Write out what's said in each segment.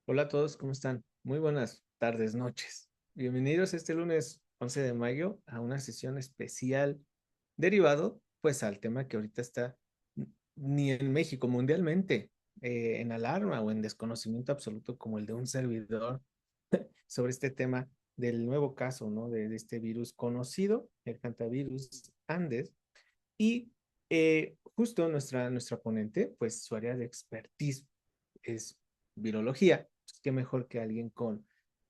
Hola a todos, ¿cómo están? Muy buenas tardes, noches. Bienvenidos este lunes 11 de mayo a una sesión especial derivado pues al tema que ahorita está ni en México, mundialmente, en alarma o en desconocimiento absoluto como el de un servidor sobre este tema del nuevo caso, ¿no? De este virus conocido, el hantavirus Andes. Y justo nuestra ponente, pues su área de expertise es virología. Pues, qué mejor que alguien con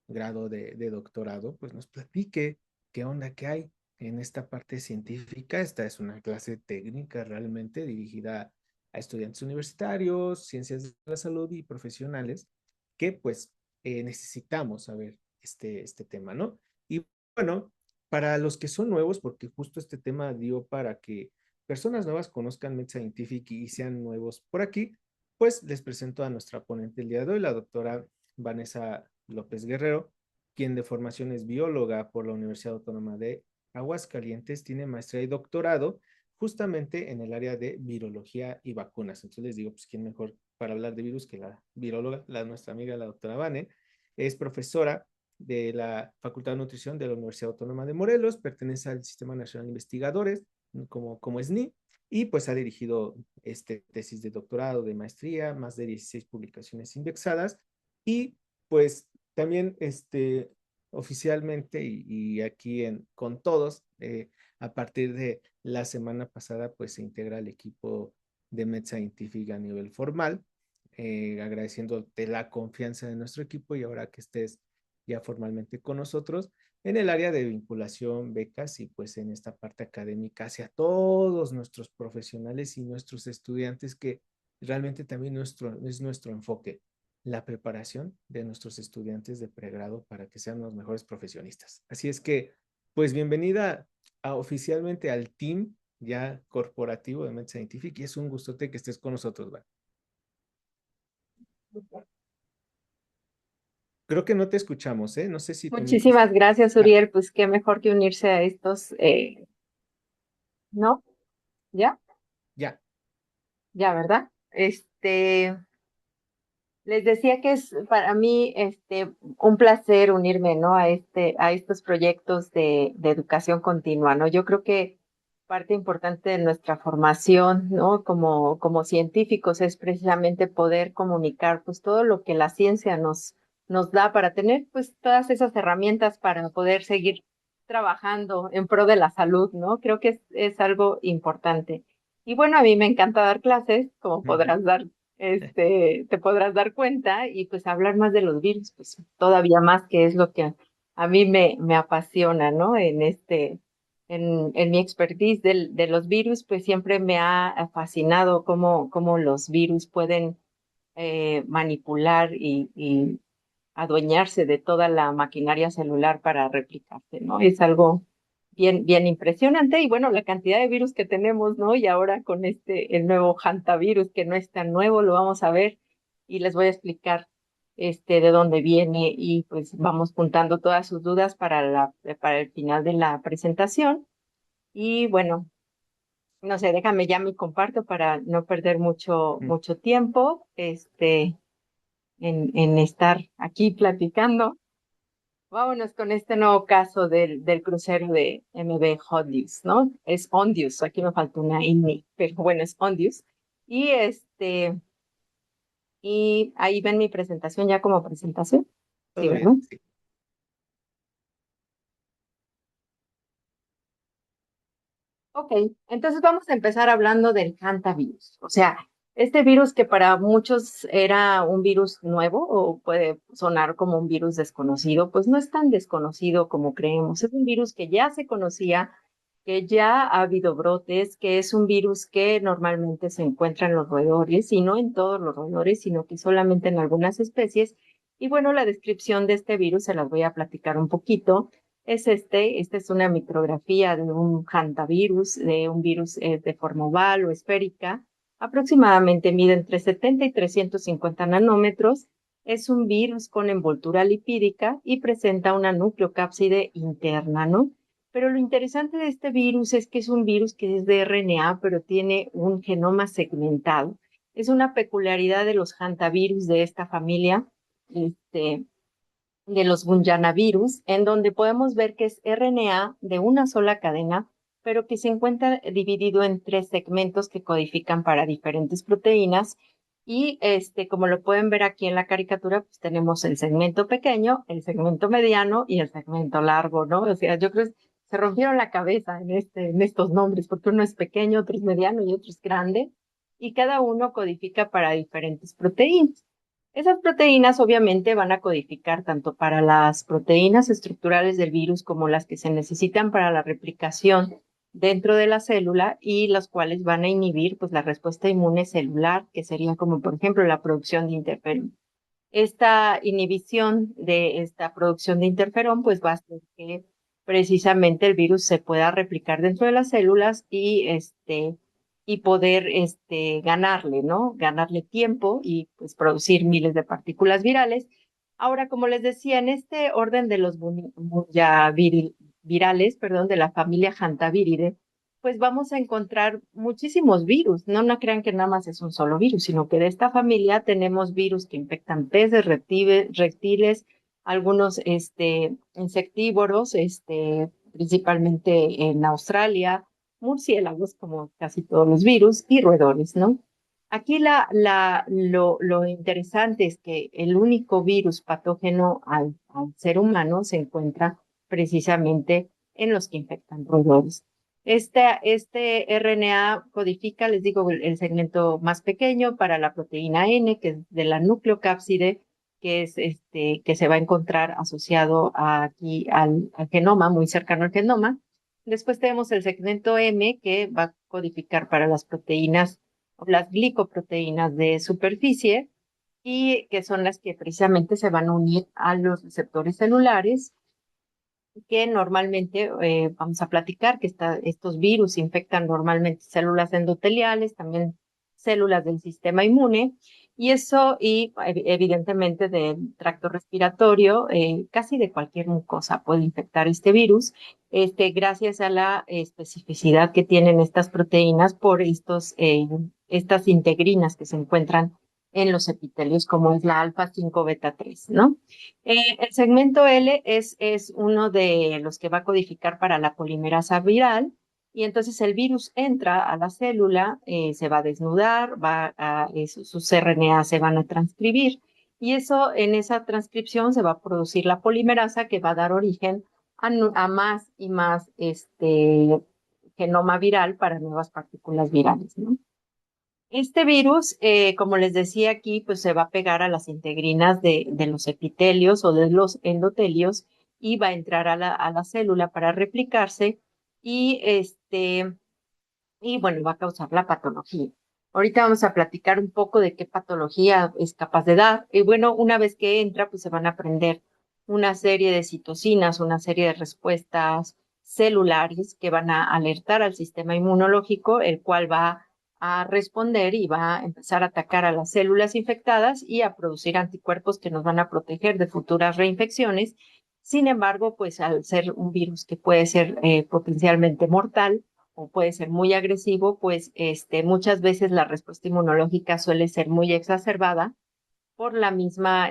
grado de doctorado, pues nos platique qué onda que hay en esta parte científica. Esta es una clase técnica realmente dirigida a estudiantes universitarios, ciencias de la salud y profesionales que pues necesitamos saber este tema, ¿no? Y bueno, para los que son nuevos, porque justo este tema dio para que personas nuevas conozcan Med Scientific y sean nuevos por aquí, pues les presento a nuestra ponente el día de hoy, la doctora Vanessa López Guerrero, quien de formación es bióloga por la Universidad Autónoma de Aguascalientes, tiene maestría y doctorado justamente en el área de virología y vacunas. Entonces les digo, pues quién mejor para hablar de virus que la viróloga, nuestra amiga, la doctora Vane. Es profesora de la Facultad de Nutrición de la Universidad Autónoma de Morelos, pertenece al Sistema Nacional de Investigadores como SNI, y pues ha dirigido tesis de doctorado, de maestría, más de 16 publicaciones indexadas, y pues también oficialmente y aquí con todos, a partir de la semana pasada, pues se integra al equipo de Med Scientific a nivel formal, agradeciéndote la confianza de nuestro equipo y ahora que estés ya formalmente con nosotros en el área de vinculación, becas y pues en esta parte académica hacia todos nuestros profesionales y nuestros estudiantes que realmente también es nuestro enfoque, la preparación de nuestros estudiantes de pregrado para que sean los mejores profesionistas. Así es que, pues bienvenida oficialmente al team ya corporativo de Med Scientific y es un gustote que estés con nosotros, ¿va? Creo que no te escuchamos, ¿eh? No sé si también tú... Muchísimas gracias, Ah, Uriel. Pues qué mejor que unirse a estos, ¿no? ¿Ya? ya. Ya, ¿verdad? Les decía que es para mí, un placer unirme, ¿no? A estos proyectos de educación continua, ¿no? Yo creo que parte importante de nuestra formación, ¿no? Como científicos es precisamente poder comunicar, pues, todo lo que la ciencia nos da para tener, pues, todas esas herramientas para poder seguir trabajando en pro de la salud, ¿no? Creo que es algo importante. Y bueno, a mí me encanta dar clases, como Ujú. te podrás dar cuenta, y pues hablar más de los virus, pues todavía más, que es lo que a mí me apasiona, ¿no? En mi expertise de los virus, pues siempre me ha fascinado cómo los virus pueden manipular y adueñarse de toda la maquinaria celular para replicarse, ¿no? Es algo bien impresionante. Y bueno, la cantidad de virus que tenemos, ¿no? Y ahora con el nuevo hantavirus, que no es tan nuevo, lo vamos a ver y les voy a explicar de dónde viene, y pues vamos juntando todas sus dudas para el final de la presentación. Y bueno, no sé, déjame ya me comparto para no perder mucho tiempo, en estar aquí platicando. Vámonos con este nuevo caso del crucero de MV Hondius, ¿no? Es Ondius, aquí me faltó una INI, pero bueno, es Ondius. Y y ahí ven mi presentación ya como presentación. Sí, Todo ¿verdad? bien, sí. Ok, entonces vamos a empezar hablando del hantavirus. O sea, este virus que para muchos era un virus nuevo o puede sonar como un virus desconocido, pues no es tan desconocido como creemos. Es un virus que ya se conocía, que ya ha habido brotes, que es un virus que normalmente se encuentra en los roedores, y no en todos los roedores, sino que solamente en algunas especies. Y bueno, la descripción de este virus se las voy a platicar un poquito. Esta es una micrografía de un hantavirus, de un virus de forma oval o esférica. Aproximadamente mide entre 70 y 350 nanómetros. Es un virus con envoltura lipídica y presenta una nucleocápside interna, ¿no? Pero lo interesante de este virus es que es un virus que es de RNA, pero tiene un genoma segmentado. Es una peculiaridad de los hantavirus de esta familia, de los Bunjanavirus, en donde podemos ver que es RNA de una sola cadena, pero que se encuentra dividido en 3 segmentos que codifican para diferentes proteínas. Y como lo pueden ver aquí en la caricatura, pues tenemos el segmento pequeño, el segmento mediano y el segmento largo, ¿no? O sea, yo creo que se rompieron la cabeza en estos nombres, porque uno es pequeño, otro es mediano y otro es grande, y cada uno codifica para diferentes proteínas. Esas proteínas obviamente van a codificar tanto para las proteínas estructurales del virus como las que se necesitan para la replicación dentro de la célula y las cuales van a inhibir pues la respuesta inmune celular, que sería como por ejemplo la producción de interferón. Esta inhibición de esta producción de interferón pues va a hacer que precisamente el virus se pueda replicar dentro de las células y poder ganarle, ¿no? Ganarle tiempo y pues producir miles de partículas virales. Ahora, como les decía, en este orden de los virales, perdón, de la familia Hantaviride, pues vamos a encontrar muchísimos virus. No, no crean que nada más es un solo virus, sino que de esta familia tenemos virus que infectan peces, reptiles, algunos insectívoros, principalmente en Australia, murciélagos, como casi todos los virus, y roedores, ¿no? Aquí lo interesante es que el único virus patógeno al ser humano se encuentra precisamente en los que infectan roedores. Este RNA codifica, les digo, el segmento más pequeño para la proteína N, que es de la nucleocápside, que es que se va a encontrar asociado aquí al genoma, muy cercano al genoma. Después tenemos el segmento M, que va a codificar para las proteínas o las glicoproteínas de superficie, y que son las que precisamente se van a unir a los receptores celulares que normalmente vamos a platicar que estos virus infectan normalmente células endoteliales, también células del sistema inmune, y eso, y evidentemente del tracto respiratorio, casi de cualquier mucosa puede infectar este virus, gracias a la especificidad que tienen estas proteínas por estas integrinas que se encuentran en los epitelios, como es la alfa-5 beta-3, ¿no? El segmento L es uno de los que va a codificar para la polimerasa viral, y entonces el virus entra a la célula, se va a desnudar, sus RNA se van a transcribir, y eso en esa transcripción se va a producir la polimerasa que va a dar origen a más y más genoma viral para nuevas partículas virales, ¿no? Este virus, como les decía aquí, pues se va a pegar a las integrinas de los epitelios o de los endotelios y va a entrar a la célula para replicarse y, y bueno, va a causar la patología. Ahorita vamos a platicar un poco de qué patología es capaz de dar. Y bueno, una vez que entra, pues se van a aprender una serie de citocinas, una serie de respuestas celulares que van a alertar al sistema inmunológico, el cual va a responder y va a empezar a atacar a las células infectadas y a producir anticuerpos que nos van a proteger de futuras reinfecciones. Sin embargo, pues al ser un virus que puede ser potencialmente mortal, o puede ser muy agresivo, pues muchas veces la respuesta inmunológica suele ser muy exacerbada por la misma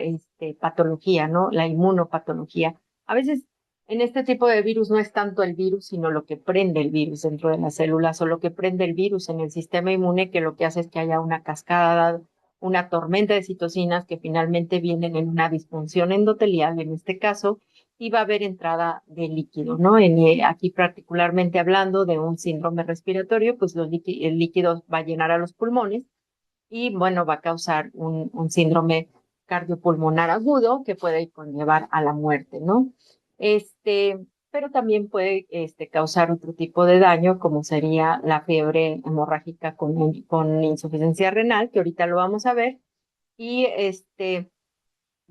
patología, ¿no? La inmunopatología. A veces en este tipo de virus no es tanto el virus, sino lo que prende el virus dentro de las células o lo que prende el virus en el sistema inmune, que lo que hace es que haya una cascada, una tormenta de citocinas que finalmente vienen en una disfunción endotelial, en este caso, y va a haber entrada de líquido, ¿no? Aquí particularmente hablando de un síndrome respiratorio, pues el líquido va a llenar a los pulmones y bueno, va a causar un síndrome cardiopulmonar agudo que puede conllevar a la muerte, ¿no? Pero también puede causar otro tipo de daño, como sería la fiebre hemorrágica con insuficiencia renal, que ahorita lo vamos a ver, y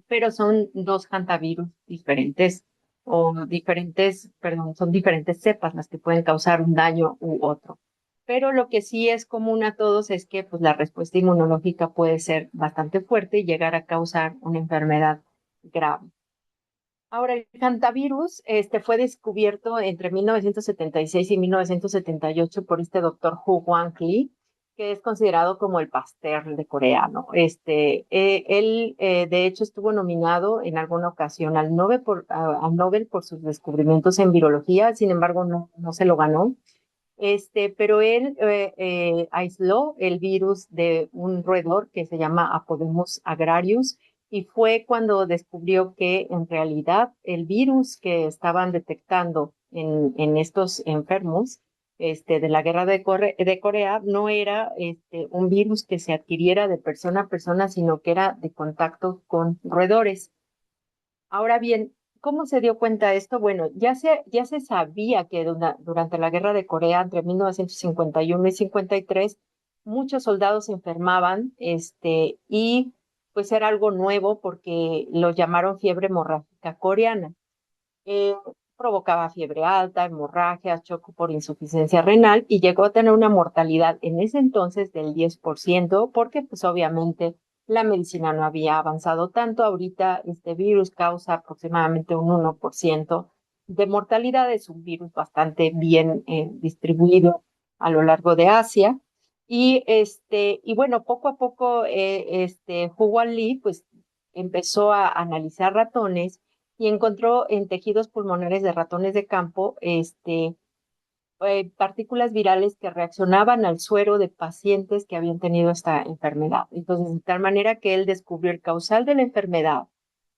pero son dos hantavirus diferentes, perdón, son diferentes cepas las que pueden causar un daño u otro. Pero lo que sí es común a todos es que pues, la respuesta inmunológica puede ser bastante fuerte y llegar a causar una enfermedad grave. Ahora, el hantavirus fue descubierto entre 1976 y 1978 por este doctor Hu Guangli, que es considerado como el Pasteur de Corea, ¿no? Él, de hecho, estuvo nominado en alguna ocasión al Nobel por sus descubrimientos en virología, sin embargo, no se lo ganó. Pero él aisló el virus de un roedor que se llama Apodemus agrarius, y fue cuando descubrió que en realidad el virus que estaban detectando en estos enfermos de la guerra de Corea no era un virus que se adquiriera de persona a persona, sino que era de contacto con roedores. Ahora bien, ¿cómo se dio cuenta de esto? Bueno, ya se sabía que durante la guerra de Corea, entre 1951 y 53, muchos soldados se enfermaban, y pues era algo nuevo porque lo llamaron fiebre hemorrágica coreana. Eh, Provocaba fiebre alta, hemorragias, choque por insuficiencia renal, y llegó a tener una mortalidad en ese entonces del 10%, porque pues obviamente la medicina no había avanzado tanto. Ahorita este virus causa aproximadamente un 1% de mortalidad. Es un virus bastante bien distribuido a lo largo de Asia. Y bueno, poco a poco Hu Wanli pues empezó a analizar ratones y encontró en tejidos pulmonares de ratones de campo partículas virales que reaccionaban al suero de pacientes que habían tenido esta enfermedad. Entonces, de tal manera que él descubrió el causal de la enfermedad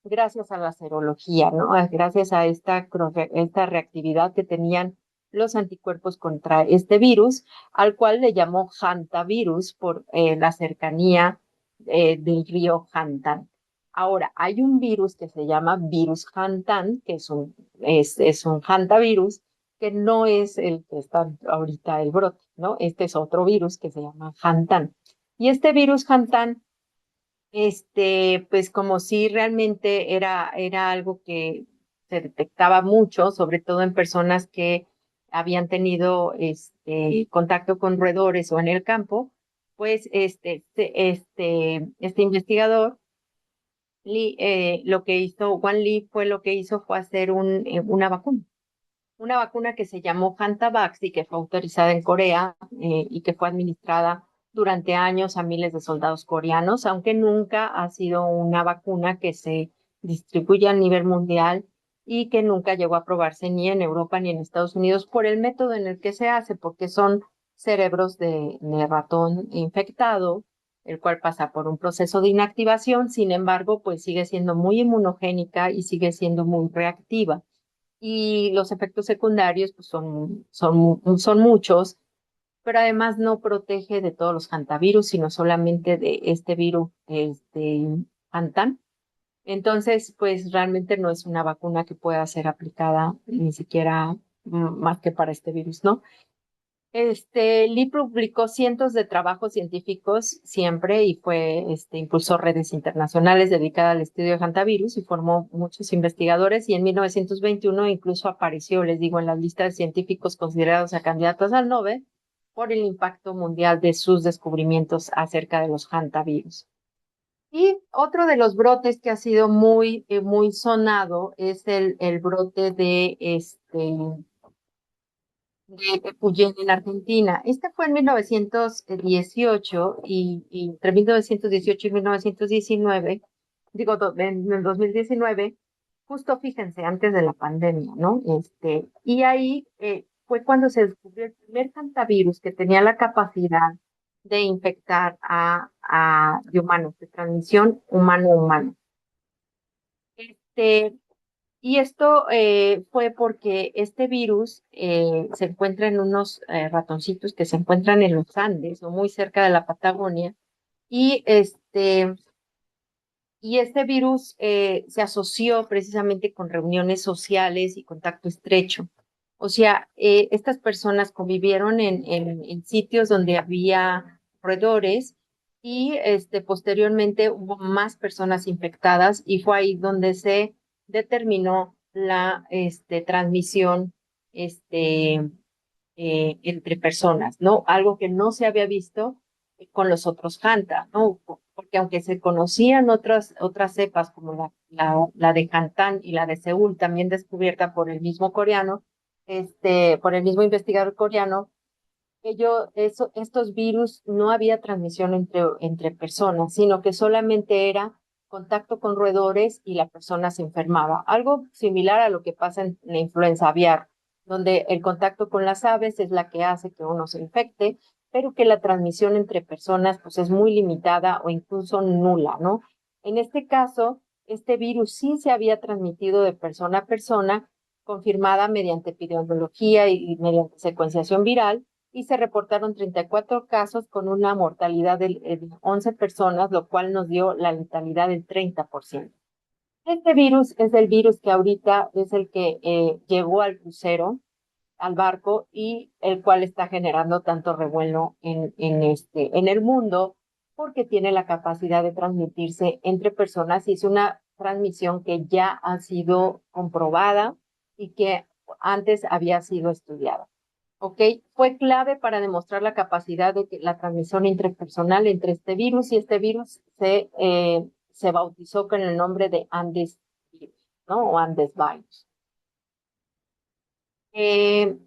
gracias a la serología, ¿no? Gracias a esta reactividad que tenían los anticuerpos contra este virus, al cual le llamó hantavirus por la cercanía del río Hantan. Ahora, hay un virus que se llama virus Hantan, que es un hantavirus, que no es el que está ahorita el brote, ¿no? Este es otro virus que se llama Hantan. Y este virus Hantan pues como si realmente era algo que se detectaba mucho, sobre todo en personas que habían tenido contacto con roedores o en el campo. Pues este investigador, lo que hizo, Wan Lee lo que hizo fue hacer una vacuna que se llamó Hantavax y que fue autorizada en Corea, y que fue administrada durante años a miles de soldados coreanos, aunque nunca ha sido una vacuna que se distribuya a nivel mundial y que nunca llegó a probarse ni en Europa ni en Estados Unidos por el método en el que se hace, porque son cerebros de ratón infectado, el cual pasa por un proceso de inactivación. Sin embargo, pues sigue siendo muy inmunogénica y sigue siendo muy reactiva, y los efectos secundarios pues son muchos, pero además no protege de todos los hantavirus, sino solamente de este virus, hantan. Entonces, pues realmente no es una vacuna que pueda ser aplicada ni siquiera más que para este virus, ¿no? Lee publicó cientos de trabajos científicos siempre, y impulsó redes internacionales dedicadas al estudio de hantavirus y formó muchos investigadores, y en 1921 incluso apareció, les digo, en la lista de científicos considerados a candidatos al Nobel por el impacto mundial de sus descubrimientos acerca de los hantavirus. Y otro de los brotes que ha sido muy sonado es el brote de Puyén en Argentina. Este fue en 1918, y entre 1918 y 1919, digo, en el 2019, justo fíjense, antes de la pandemia, ¿no? Y ahí fue cuando se descubrió el primer hantavirus que tenía la capacidad de infectar de humanos, de transmisión humano-humano. Y esto fue porque este virus se encuentra en unos ratoncitos que se encuentran en los Andes o muy cerca de la Patagonia, y este virus se asoció precisamente con reuniones sociales y contacto estrecho. O sea, estas personas convivieron en sitios donde había roedores, y posteriormente hubo más personas infectadas, y fue ahí donde se determinó la transmisión entre personas, ¿no? Algo que no se había visto con los otros Hanta, ¿no? Porque aunque se conocían otras cepas como la de Hantan y la de Seúl, también descubierta por el mismo coreano, por el mismo investigador coreano, estos virus no había transmisión entre personas, sino que solamente era contacto con roedores y la persona se enfermaba. Algo similar a lo que pasa en la influenza aviar, donde el contacto con las aves es la que hace que uno se infecte, pero que la transmisión entre personas pues es muy limitada o incluso nula, ¿no? En este caso, este virus sí se había transmitido de persona a persona, confirmada mediante epidemiología y mediante secuenciación viral, y se reportaron 34 casos con una mortalidad de 11 personas, lo cual nos dio la letalidad del 30%. Este virus es el virus que ahorita es el que llegó al crucero, al barco, y el cual está generando tanto revuelo en el mundo, porque tiene la capacidad de transmitirse entre personas y es una transmisión que ya ha sido comprobada y que antes había sido estudiada. ¿Ok? Fue clave para demostrar la capacidad de que la transmisión interpersonal entre este virus y este virus se bautizó con el nombre de Andes virus, ¿no? O Andes virus. Eh,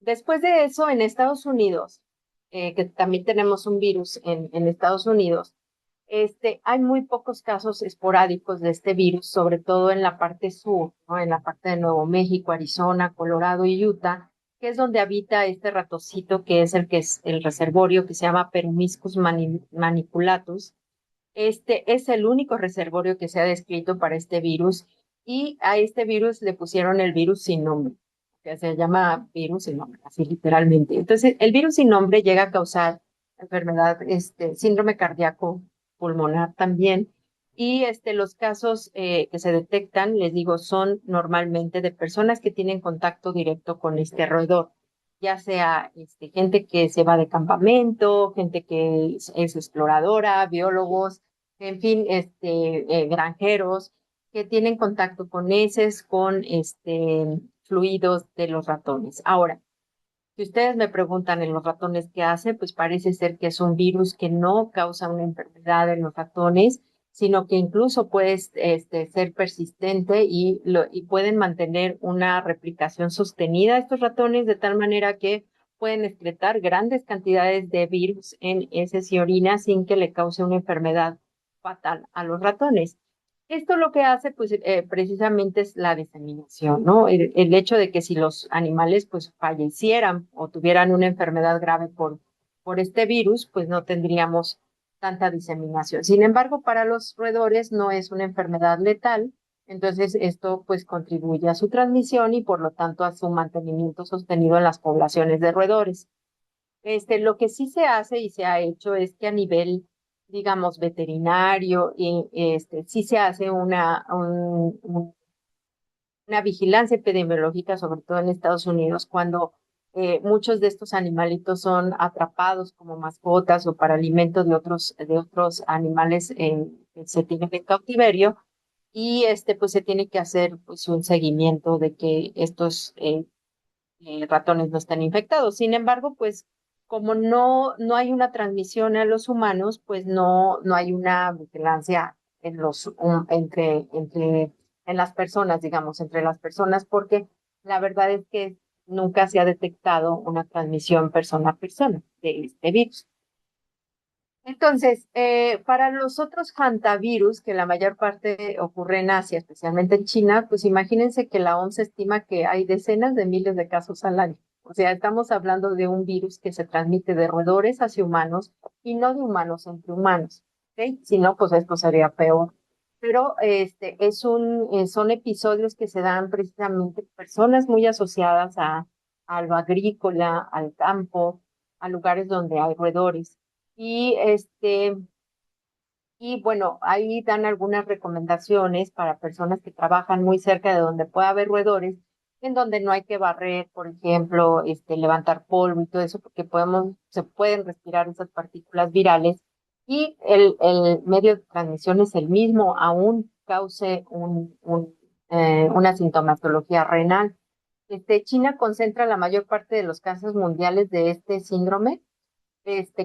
Después de eso, en Estados Unidos, que también tenemos un virus en Estados Unidos, hay muy pocos casos esporádicos de este virus, sobre todo en la parte sur, ¿no? En la parte de Nuevo México, Arizona, Colorado y Utah, que es donde habita este ratocito que es el reservorio que se llama Peromyscus maniculatus. Este es el único reservorio que se ha descrito para este virus y a este virus le pusieron el virus sin nombre, que se llama virus sin nombre, así literalmente. Entonces, el virus sin nombre llega a causar enfermedad, síndrome cardíaco pulmonar también. Y los casos que se detectan, les digo, son normalmente de personas que tienen contacto directo con este roedor, ya sea gente que se va de campamento, gente que es exploradora, biólogos, en fin, granjeros que tienen contacto con heces, con fluidos de los ratones. Ahora, si ustedes me preguntan en los ratones qué hace, pues parece ser que es un virus que no causa una enfermedad en los ratones, sino que incluso puede ser persistente y pueden mantener una replicación sostenida estos ratones de tal manera que pueden excretar grandes cantidades de virus en heces y orina sin que le cause una enfermedad fatal a los ratones. Esto lo que hace, pues, precisamente es la diseminación, ¿no? El hecho de que si los animales, pues, fallecieran o tuvieran una enfermedad grave por este virus, pues no tendríamos tanta diseminación. Sin embargo, para los roedores no es una enfermedad letal, entonces esto, pues, contribuye a su transmisión y, por lo tanto, a su mantenimiento sostenido en las poblaciones de roedores. Lo que sí se hace y se ha hecho es que a nivel, digamos, veterinario, sí se hace una vigilancia epidemiológica, sobre todo en Estados Unidos, cuando muchos de estos animalitos son atrapados como mascotas o para alimento de otros animales que se tienen en cautiverio. Y pues se tiene que hacer pues un seguimiento de que estos ratones no están infectados. Sin embargo, pues como no hay una transmisión a los humanos, pues no hay una vigilancia en las personas, digamos, entre las personas, porque la verdad es que nunca se ha detectado una transmisión persona a persona de este virus. Entonces, para los otros hantavirus, que la mayor parte ocurre en Asia, especialmente en China, pues imagínense que la OMS estima que hay decenas de miles de casos al año. O sea, estamos hablando de un virus que se transmite de roedores hacia humanos y no de humanos entre humanos. ¿Ok? Si no, pues esto sería peor. Pero son episodios que se dan precisamente personas muy asociadas a lo agrícola, al campo, a lugares donde hay roedores. Y y bueno, ahí dan algunas recomendaciones para personas que trabajan muy cerca de donde pueda haber roedores, en donde no hay que barrer, por ejemplo, levantar polvo y todo eso, porque se pueden respirar esas partículas virales y el medio de transmisión es el mismo, aún cause una sintomatología renal. China concentra la mayor parte de los casos mundiales de este síndrome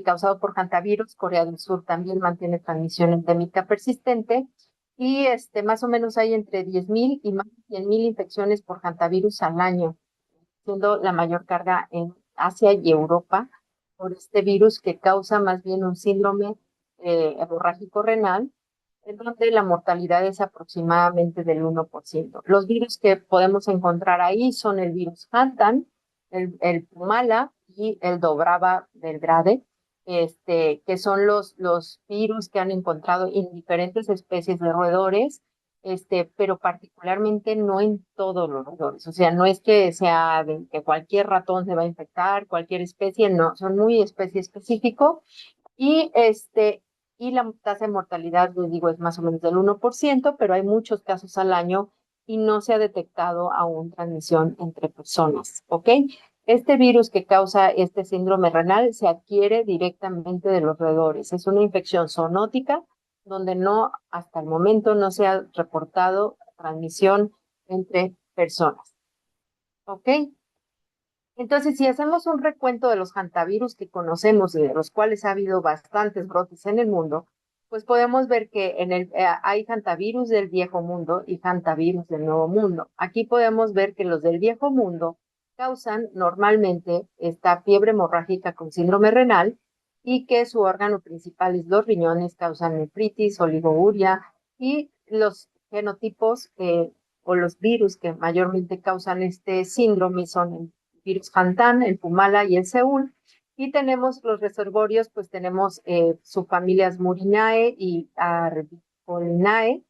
causado por hantavirus. Corea del Sur también mantiene transmisión endémica persistente y más o menos hay entre 10.000 y más de 100.000 infecciones por hantavirus al año, siendo la mayor carga en Asia y Europa. por este virus que causa más bien un síndrome hemorrágico renal, en donde la mortalidad es aproximadamente del 1%. Los virus que podemos encontrar ahí son el virus Hantan, el Pumala y el Dobrava delgrade, que son los virus que han encontrado en diferentes especies de roedores, pero particularmente no en todos los roedores. O sea, no es que sea de que cualquier ratón se va a infectar, cualquier especie, no, son muy especie específico y y la tasa de mortalidad, les digo, es más o menos del 1%, pero hay muchos casos al año y no se ha detectado aún transmisión entre personas, ¿ok? Este virus que causa este síndrome renal se adquiere directamente de los roedores. Es una infección zoonótica donde no, hasta el momento, no se ha reportado transmisión entre personas, ¿ok? Entonces, si hacemos un recuento de los hantavirus que conocemos y de los cuales ha habido bastantes brotes en el mundo, pues podemos ver que hay hantavirus del viejo mundo y hantavirus del nuevo mundo. Aquí podemos ver que los del viejo mundo causan normalmente esta fiebre hemorrágica con síndrome renal y que su órgano principal es los riñones, causan nefritis, oligouria y los genotipos o los virus que mayormente causan este síndrome son el virus Hantan, el Pumala y el Seúl. Y tenemos los reservorios, pues tenemos subfamilias Murinae y Arbicolinae,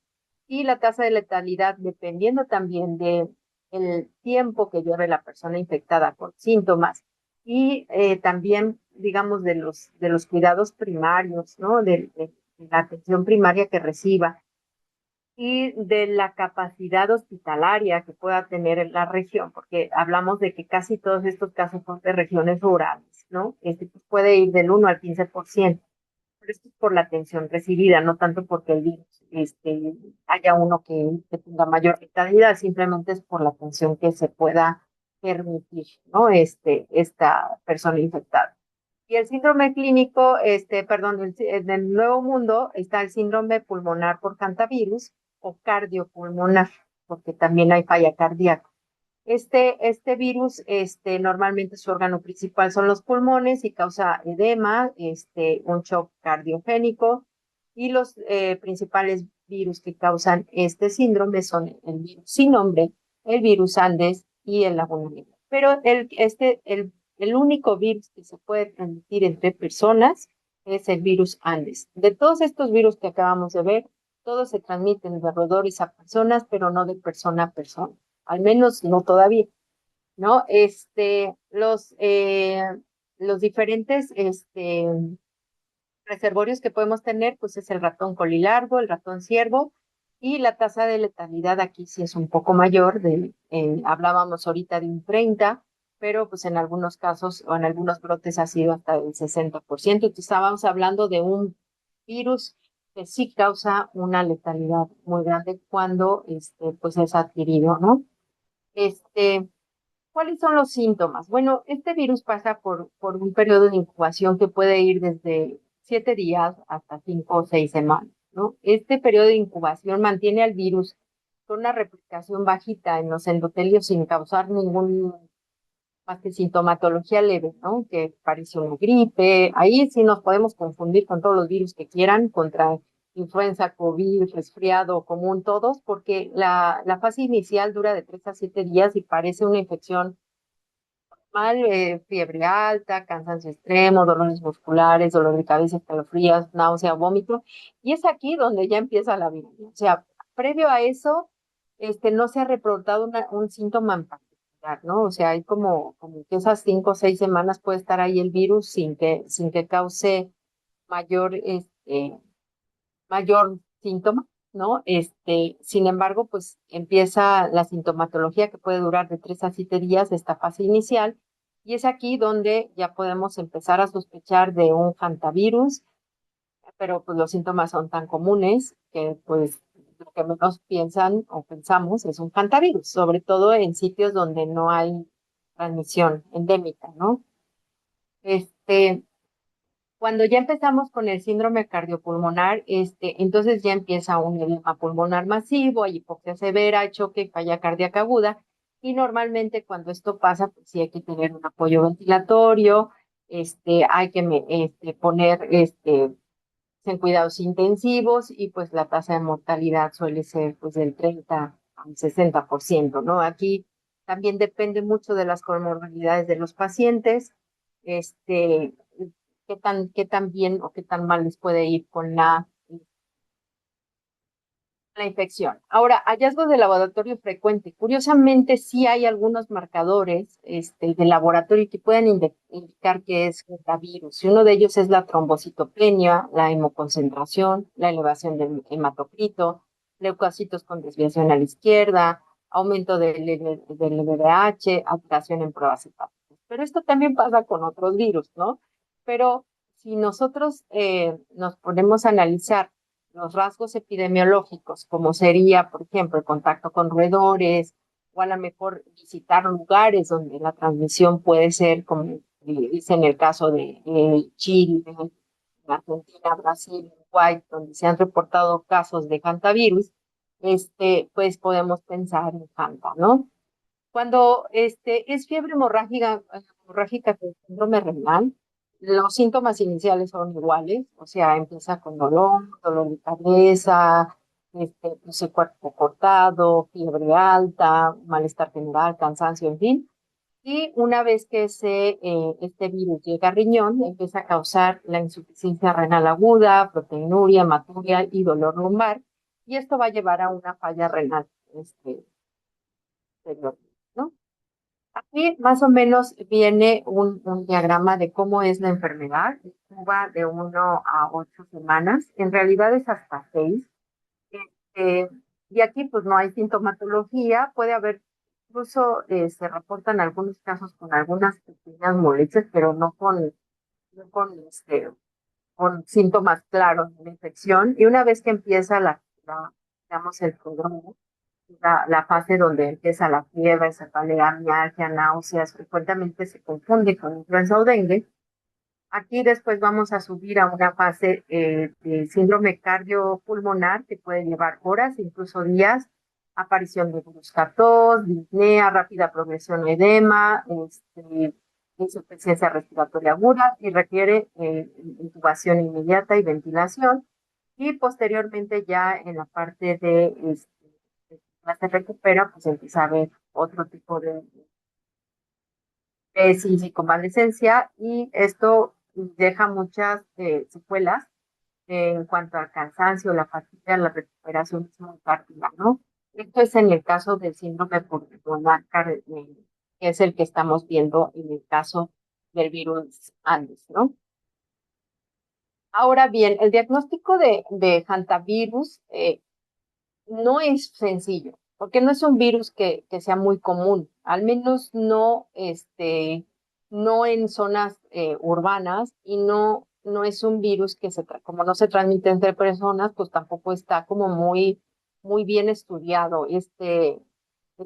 y la tasa de letalidad, dependiendo también de el tiempo que lleve la persona infectada con síntomas y también, digamos, de los cuidados primarios, ¿no? De la atención primaria que reciba y de la capacidad hospitalaria que pueda tener la región, porque hablamos de que casi todos estos casos son de regiones rurales, ¿no? Pues puede ir del 1 al 15%, pero esto es por la atención recibida, no tanto porque el virus haya uno que tenga mayor letalidad, simplemente es por la atención que se pueda permitir, ¿no? Esta persona infectada. Y el síndrome clínico, perdón, en el Nuevo Mundo está el síndrome pulmonar por hantavirus o cardiopulmonar, porque también hay falla cardíaca. Este virus, normalmente su órgano principal son los pulmones y causa edema, un shock cardiogénico, y los principales virus que causan este síndrome son el virus sin nombre, el virus Andes y el Laguna Negra. Pero el único virus que se puede transmitir entre personas es el virus Andes. De todos estos virus que acabamos de ver, todos se transmiten de roedores a personas, pero no de persona a persona, al menos no todavía, ¿no? Los diferentes reservorios que podemos tener, pues es el ratón colilargo, el ratón ciervo, y la tasa de letalidad aquí sí es un poco mayor, hablábamos ahorita de un 30, pero pues en algunos casos o en algunos brotes ha sido hasta el 60%. Entonces estábamos hablando de un virus que sí causa una letalidad muy grande cuando pues es adquirido, ¿no? Este, ¿Cuáles son los síntomas? Bueno, este virus pasa por un periodo de incubación que puede ir desde 7 días hasta 5 o 6 semanas, ¿no? Este periodo de incubación mantiene al virus con una replicación bajita en los endotelios sin causar ningún más que sintomatología leve, ¿no? Que parece una gripe. Ahí sí nos podemos confundir con todos los virus que quieran, contra influenza, COVID, resfriado común, todos, porque la fase inicial dura de 3 a 7 días y parece una infección mal, fiebre alta, cansancio extremo, dolores musculares, dolor de cabeza, escalofríos, náusea, vómito. Y es aquí donde ya empieza la viruela. O sea, previo a eso, no se ha reportado un síntoma en particular, ¿no? O sea, hay como que esas 5 o 6 semanas puede estar ahí el virus sin que cause mayor, mayor síntoma, ¿no? Sin embargo, pues empieza la sintomatología que puede durar de 3 a 7 días, esta fase inicial, y es aquí donde ya podemos empezar a sospechar de un hantavirus, pero pues los síntomas son tan comunes que pues lo que menos piensan o pensamos es un hantavirus, sobre todo en sitios donde no hay transmisión endémica, ¿no? Este, Cuando ya empezamos con el síndrome cardiopulmonar, entonces ya empieza un edema pulmonar masivo, hay hipoxia severa, choque y falla cardíaca aguda. Y normalmente cuando esto pasa, pues sí hay que tener un apoyo ventilatorio, hay que poner en cuidados intensivos y pues la tasa de mortalidad suele ser pues del 30 al 60%, ¿no? Aquí también depende mucho de las comorbilidades de los pacientes, este, qué tan bien o qué tan mal les puede ir con la infección. Ahora, hallazgos de laboratorio frecuente. Curiosamente, sí hay algunos marcadores de laboratorio que pueden indicar que es rotavirus. Y uno de ellos es la trombocitopenia, la hemoconcentración, la elevación del hematocrito, leucocitos con desviación a la izquierda, aumento del LDH, alteración en pruebas hepáticas. Pero esto también pasa con otros virus, ¿no? Pero si nosotros nos ponemos a analizar los rasgos epidemiológicos, como sería, por ejemplo, el contacto con roedores, o a lo mejor visitar lugares donde la transmisión puede ser, como dice en el caso de Chile, Argentina, Brasil, Uruguay, donde se han reportado casos de hantavirus, pues podemos pensar en hanta, ¿no? Cuando es fiebre hemorrágica con síndrome renal, los síntomas iniciales son iguales, o sea, empieza con dolor de cabeza, pues, el cuerpo cortado, fiebre alta, malestar general, cansancio, en fin. Y una vez que este virus llega al riñón, empieza a causar la insuficiencia renal aguda, proteinuria, hematuria y dolor lumbar, y esto va a llevar a una falla renal posterior, ¿no? Aquí más o menos viene un diagrama de cómo es la enfermedad. Va de 1 a 8 semanas. En realidad es hasta 6. Este, y aquí pues no hay sintomatología. Puede haber, incluso se reportan algunos casos con algunas pequeñas molestias, pero no con síntomas claros de infección. Y una vez que empieza digamos, el prodromo, la fase donde empieza la fiebre, cefalea, mialgia, náuseas, frecuentemente se confunde con influenza o dengue. Aquí después vamos a subir a una fase de síndrome cardiopulmonar que puede llevar horas, incluso días, aparición de brusca tos, disnea, rápida progresión a edema, insuficiencia respiratoria aguda y requiere intubación inmediata y ventilación. Y posteriormente ya en la parte se recupera, pues empieza a haber otro tipo de tesis y convalecencia y esto deja muchas secuelas en cuanto al cansancio, la fatiga, la recuperación es muy rápida, ¿no? Esto es en el caso del síndrome pulmonar, que es el que estamos viendo en el caso del virus Andes, ¿no? Ahora bien, el diagnóstico de hantavirus no es sencillo, porque no es un virus que sea muy común, al menos no en zonas urbanas y no es un virus como no se transmite entre personas, pues tampoco está como muy bien estudiado este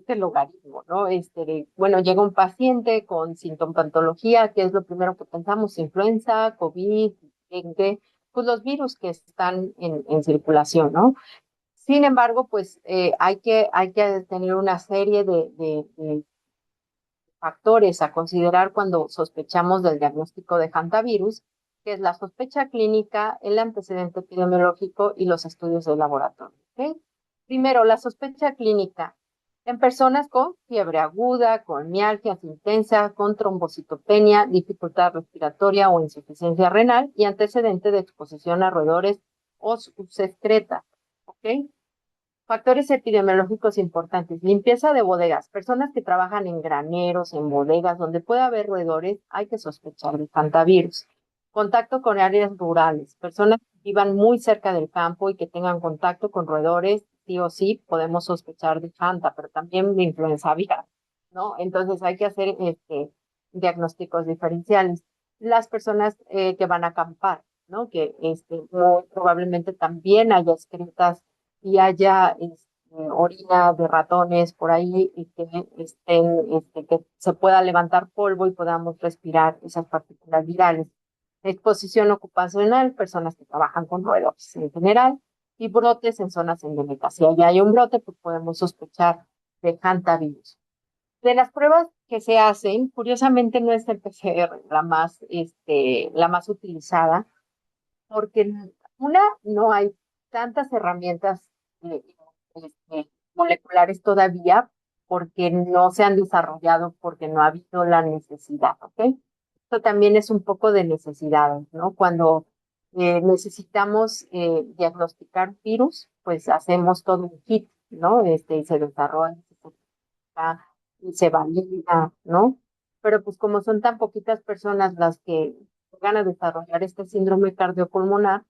logaritmo, ¿no? Bueno, llega un paciente con sintomatología, que es lo primero que pensamos, influenza, COVID, dengue, pues los virus que están en circulación, ¿no? Sin embargo, pues hay que tener una serie de factores a considerar cuando sospechamos del diagnóstico de hantavirus, que es la sospecha clínica, el antecedente epidemiológico y los estudios de laboratorio. ¿Okay? Primero, la sospecha clínica en personas con fiebre aguda, con mialgias intensas, con trombocitopenia, dificultad respiratoria o insuficiencia renal y antecedente de exposición a roedores o subsecreta. ¿Ok? Factores epidemiológicos importantes. Limpieza de bodegas. Personas que trabajan en graneros, en bodegas, donde puede haber roedores, hay que sospechar de hantavirus. Contacto con áreas rurales. Personas que vivan muy cerca del campo y que tengan contacto con roedores, sí o sí, podemos sospechar de hanta, pero también de influenza aviar, ¿no? Entonces hay que hacer diagnósticos diferenciales. Las personas que van a acampar, ¿no? Que muy probablemente también haya excretas y haya orina de ratones por ahí y que se pueda levantar polvo y podamos respirar esas partículas virales. Exposición ocupacional, personas que trabajan con roedores en general, y brotes en zonas endémicas. Si allá hay un brote, pues podemos sospechar de hantavirus. De las pruebas que se hacen, curiosamente no es el PCR la más utilizada, porque una, no hay tantas herramientas eh, moleculares todavía, porque no se han desarrollado, porque no ha habido la necesidad, ¿ok? Esto también es un poco de necesidad, ¿no? Cuando necesitamos diagnosticar virus, pues hacemos todo un kit, ¿no? Y se desarrolla, y se valida, ¿no? Pero pues como son tan poquitas personas las que van a desarrollar este síndrome cardiopulmonar,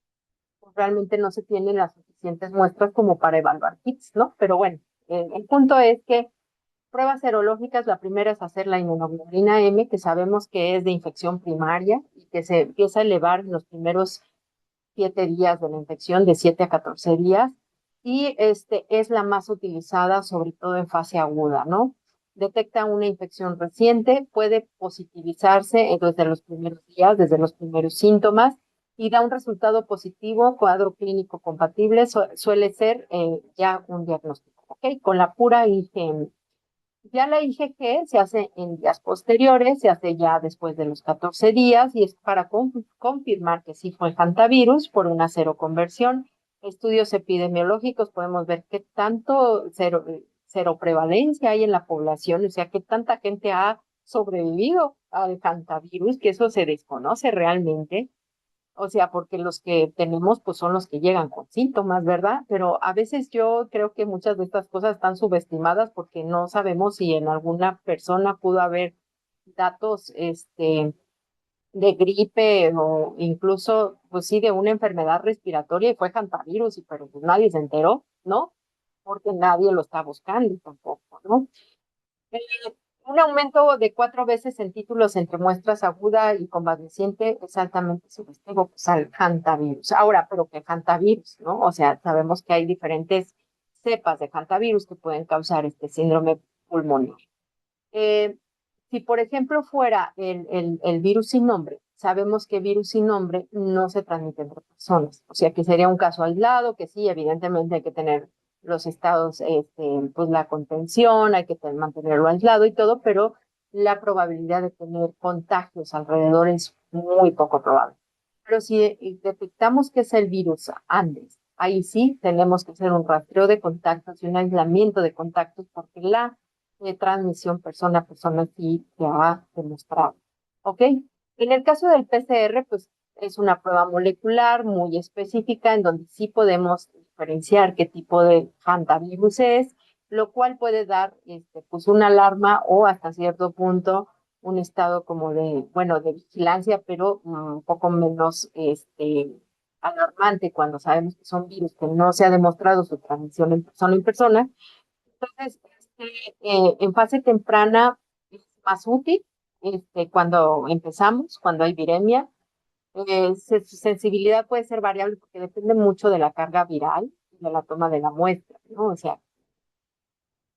pues realmente no se tienen las suficientes muestras como para evaluar kits, ¿no? Pero bueno, el punto es que pruebas serológicas, la primera es hacer la inmunoglobulina M, que sabemos que es de infección primaria y que se empieza a elevar en los primeros 7 días de la infección, de 7 a 14 días, y es la más utilizada, sobre todo en fase aguda, ¿no? Detecta una infección reciente, puede positivizarse desde los primeros días, desde los primeros síntomas, y da un resultado positivo, cuadro clínico compatible, suele ser ya un diagnóstico, ¿ok? Con la pura IgM. Ya la IgG se hace en días posteriores, se hace ya después de los 14 días y es para confirmar que sí fue hantavirus por una seroconversión. Estudios epidemiológicos podemos ver qué tanto seroprevalencia hay en la población, o sea, qué tanta gente ha sobrevivido al hantavirus, que eso se desconoce realmente. O sea, porque los que tenemos, pues son los que llegan con síntomas, ¿verdad? Pero a veces yo creo que muchas de estas cosas están subestimadas porque no sabemos si en alguna persona pudo haber datos, de gripe o incluso, pues sí, de una enfermedad respiratoria y fue hantavirus, pero pues nadie se enteró, ¿no? Porque nadie lo está buscando tampoco, ¿no? Eh, un aumento de 4 veces en títulos entre muestras aguda y convaleciente es altamente sugestivo pues, al hantavirus. Ahora, pero ¿qué hantavirus, no? O sea, sabemos que hay diferentes cepas de hantavirus que pueden causar este síndrome pulmonar. Eh, si, por ejemplo, fuera el virus sin nombre, sabemos que virus sin nombre no se transmite entre personas. O sea, que sería un caso aislado, que sí, evidentemente hay que tener los estados, pues la contención, hay que mantenerlo aislado y todo, pero la probabilidad de tener contagios alrededor es muy poco probable. Pero si detectamos que es el virus Andes, ahí sí tenemos que hacer un rastreo de contactos y un aislamiento de contactos porque la de transmisión persona a persona sí se ha demostrado. ¿Ok? En el caso del PCR, pues es una prueba molecular muy específica en donde sí podemos diferenciar qué tipo de hantavirus es, lo cual puede dar pues una alarma o hasta cierto punto un estado como de, bueno, de vigilancia, pero un poco menos alarmante cuando sabemos que son virus que no se ha demostrado su transmisión en persona. Entonces, en fase temprana es más útil cuando empezamos, cuando hay viremia. Su sensibilidad puede ser variable porque depende mucho de la carga viral y de la toma de la muestra, ¿no? O sea,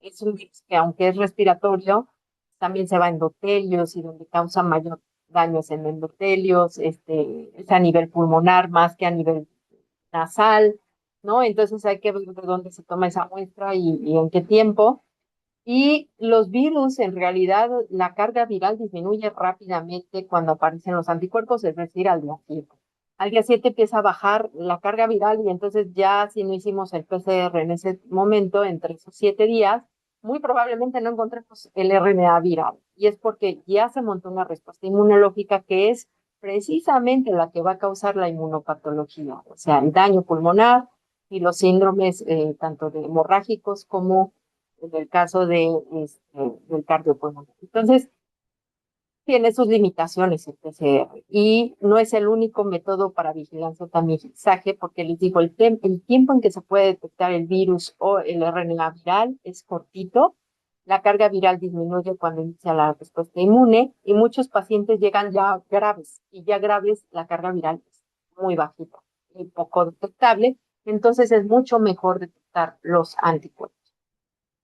es un virus que aunque es respiratorio, también se va a endotelios y donde causa mayor daños en endotelios, es a nivel pulmonar más que a nivel nasal, ¿no? Entonces hay que ver de dónde se toma esa muestra y en qué tiempo. Y los virus, en realidad, la carga viral disminuye rápidamente cuando aparecen los anticuerpos, es decir, al día 7. Al día 7 empieza a bajar la carga viral y entonces ya si no hicimos el PCR en ese momento, entre esos 7 días, muy probablemente no encontremos el RNA viral. Y es porque ya se montó una respuesta inmunológica que es precisamente la que va a causar la inmunopatología, o sea, el daño pulmonar y los síndromes tanto de hemorrágicos como en el caso del cardiopulmonar. Entonces, tiene sus limitaciones el PCR y no es el único método para vigilancia o tamizaje, porque les digo, el tiempo en que se puede detectar el virus o el RNA viral es cortito. La carga viral disminuye cuando inicia la respuesta inmune y muchos pacientes llegan ya graves y ya graves la carga viral es muy bajita y poco detectable. Entonces es mucho mejor detectar los anticuerpos.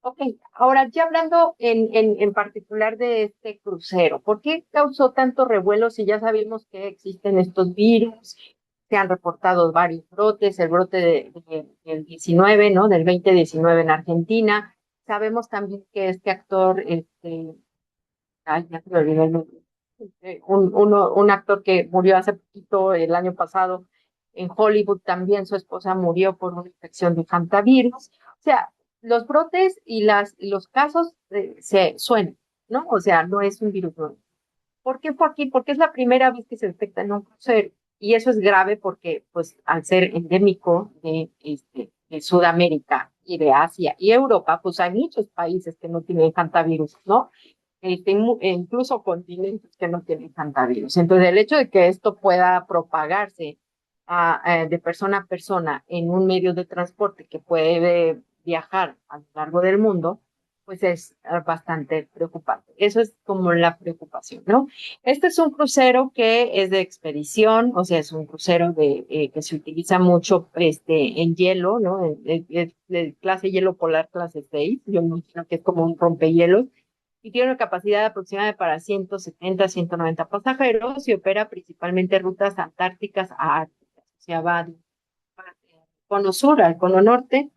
Ok, ahora ya hablando en particular de este crucero, ¿por qué causó tanto revuelo si ya sabemos que existen estos virus? Se han reportado varios brotes, el brote del 19, ¿no? Del 2019 en Argentina. sabemos también que este actor, ay, ya se me olvidó el nombre, un actor que murió hace poquito, el año pasado, en Hollywood también su esposa murió por una infección de hantavirus. O sea, los brotes y los casos se suenan, ¿no? O sea, no es un virus nuevo. ¿Por qué fue aquí? Porque es la primera vez que se detecta en un crucero. Y eso es grave porque, pues, al ser endémico de Sudamérica y de Asia y Europa, pues hay muchos países que no tienen hantavirus, ¿no? Incluso continentes que no tienen hantavirus. Entonces, el hecho de que esto pueda propagarse de persona a persona en un medio de transporte que puede viajar a lo largo del mundo, pues es bastante preocupante. Eso es como la preocupación, ¿no? Este es un crucero que es de expedición, o sea, es un crucero que se utiliza mucho en hielo, ¿no? De clase hielo polar, clase 6. Yo me imagino que es como un rompehielos y tiene una capacidad aproximada para 170, 190 pasajeros y opera principalmente rutas antárticas a Árticas, o sea, va del cono sur al cono norte,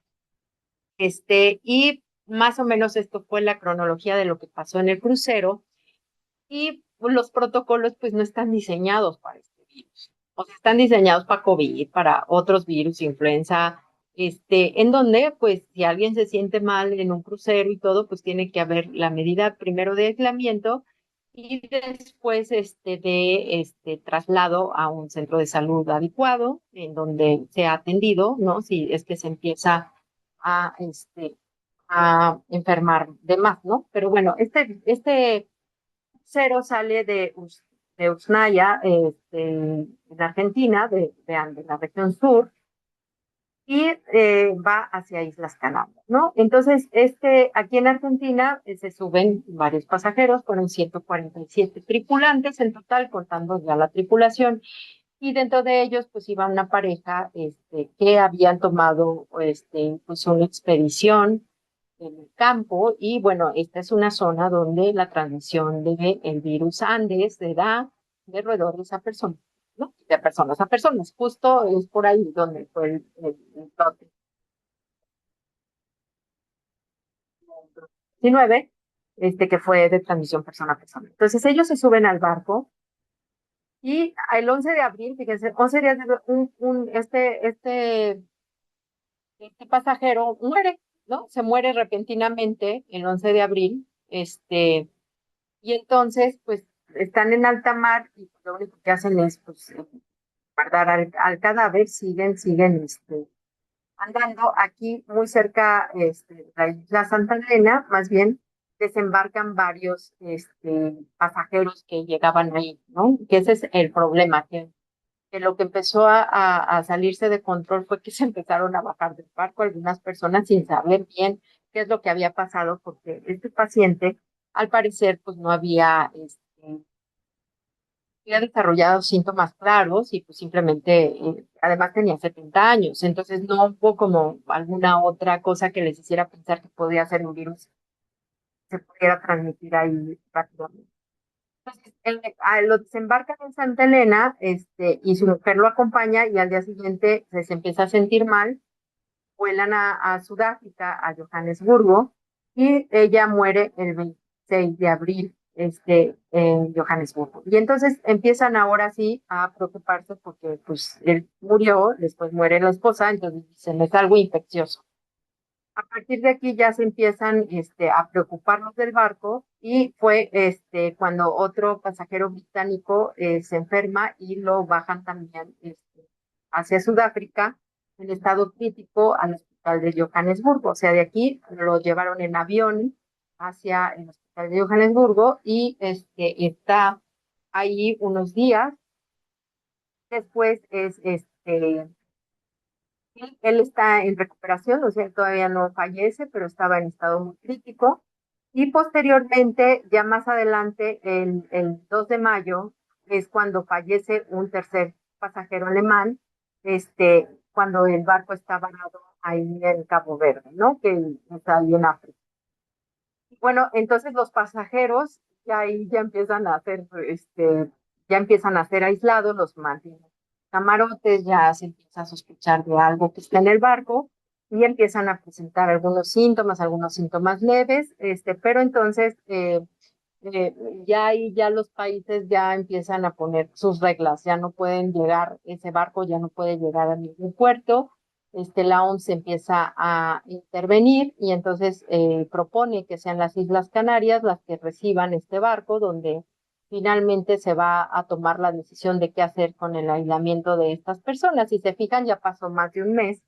y más o menos esto fue la cronología de lo que pasó en el crucero y los protocolos pues no están diseñados para este virus, o sea, están diseñados para COVID, para otros virus, influenza, en donde pues si alguien se siente mal en un crucero y todo, pues tiene que haber la medida primero de aislamiento y después traslado a un centro de salud adecuado en donde sea atendido, ¿no? Si es que se empieza a, a enfermar de más, ¿no? Pero bueno, este cero sale de Ushuaia, en Argentina, de la región sur, y va hacia Islas Canarias, ¿no? Entonces, aquí en Argentina se suben varios pasajeros, fueron 147 tripulantes en total, contando ya la tripulación, y dentro de ellos, pues iba una pareja que habían tomado pues una expedición en el campo, y bueno, esta es una zona donde la transmisión del virus Andes se da de roedores a personas, ¿no? De personas a personas, justo es por ahí donde fue el brote 19, que fue de transmisión persona a persona. Entonces ellos se suben al barco y el 11 de abril, fíjense, 11 días de este pasajero muere, ¿no? Se muere repentinamente el 11 de abril, y entonces, pues, están en alta mar y lo único que hacen es, pues, guardar al cadáver, siguen, andando aquí muy cerca, de la isla Santa Elena, más bien, desembarcan varios, pasajeros que llegaban ahí, ¿no? Que ese es el problema, que lo que empezó a salirse de control fue que se empezaron a bajar del barco algunas personas sin saber bien qué es lo que había pasado, porque este paciente, al parecer, pues no había desarrollado síntomas claros y pues simplemente, además tenía 70 años, entonces no hubo como alguna otra cosa que les hiciera pensar que podía ser un virus que se pudiera transmitir ahí rápidamente. Entonces, lo desembarcan en Santa Elena, y su mujer lo acompaña y al día siguiente se empieza a sentir mal, vuelan a Sudáfrica, a Johannesburgo, y ella muere el 26 de abril, en Johannesburgo. Y entonces empiezan ahora sí a preocuparse porque pues él murió, después muere la esposa, entonces dicen, es algo infeccioso. A partir de aquí ya se empiezan a preocuparnos del barco y fue cuando otro pasajero británico se enferma y lo bajan también hacia Sudáfrica en estado crítico al hospital de Johannesburgo. O sea, de aquí lo llevaron en avión hacia el hospital de Johannesburgo y está ahí unos días. Después él está en recuperación, o sea, todavía no fallece, pero estaba en estado muy crítico. Y posteriormente, ya más adelante, el 2 de mayo, es cuando fallece un tercer pasajero alemán, cuando el barco está varado ahí en Cabo Verde, ¿no? Que está ahí en África. Bueno, entonces los pasajeros ya ahí ya empiezan a ser aislados, los mantienen camarotes, ya se empieza a sospechar de algo que está en el barco y empiezan a presentar algunos síntomas leves, pero entonces eh, ya ahí ya los países ya empiezan a poner sus reglas, ya no pueden llegar, ese barco ya no puede llegar a ningún puerto, la OMS empieza a intervenir y entonces propone que sean las Islas Canarias las que reciban este barco, donde finalmente se va a tomar la decisión de qué hacer con el aislamiento de estas personas. Si se fijan, ya pasó más de un mes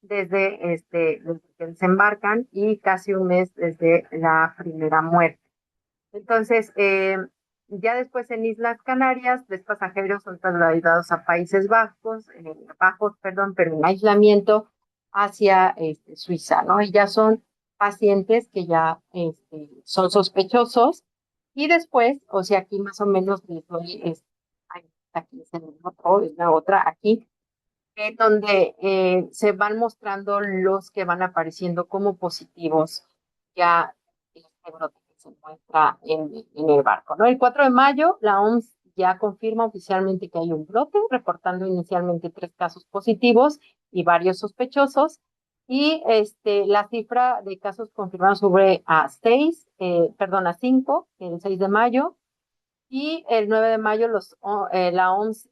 desde que desembarcan y casi un mes desde la primera muerte. Entonces, ya después en Islas Canarias, los pasajeros son trasladados a Países Bajos, perdón, pero en aislamiento hacia Suiza, ¿no? Y ya son pacientes que ya son sospechosos. Y después, o sea, aquí más o menos les doy, aquí es la otra, aquí, donde se van mostrando los que van apareciendo como positivos ya este brote que se encuentra en el barco, ¿no? El 4 de mayo, la OMS ya confirma oficialmente que hay un brote, reportando inicialmente 3 casos positivos y varios sospechosos, y la cifra de casos confirmados sube a 5, el 6 de mayo, y el 9 de mayo la OMS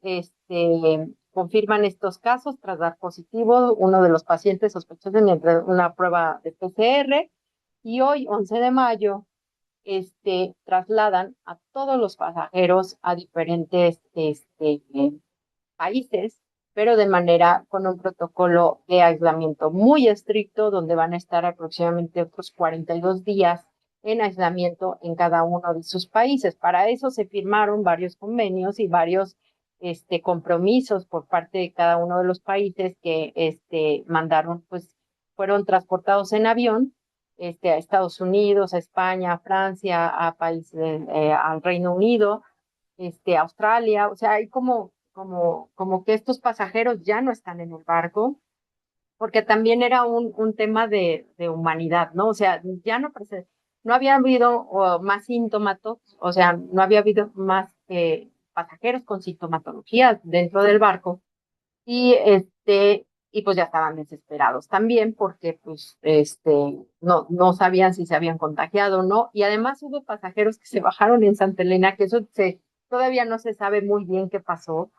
confirman estos casos tras dar positivo uno de los pacientes sospechosos mediante una prueba de PCR. Y hoy, 11 de mayo, trasladan a todos los pasajeros a diferentes países, pero de manera con un protocolo de aislamiento muy estricto, donde van a estar aproximadamente otros 42 días en aislamiento en cada uno de sus países. Para eso se firmaron varios convenios y varios compromisos por parte de cada uno de los países que mandaron, pues fueron transportados en avión a Estados Unidos, a España, a Francia, a países, al Reino Unido, Australia, o sea, hay como que estos pasajeros ya no están en el barco, porque también era un tema de humanidad, ¿no? O sea, ya no había habido más síntomatos, o sea, no había habido más pasajeros con sintomatología dentro del barco, y y pues ya estaban desesperados también porque pues no sabían si se habían contagiado o no, y además hubo pasajeros que se bajaron en Santa Elena, que todavía no se sabe muy bien qué pasó.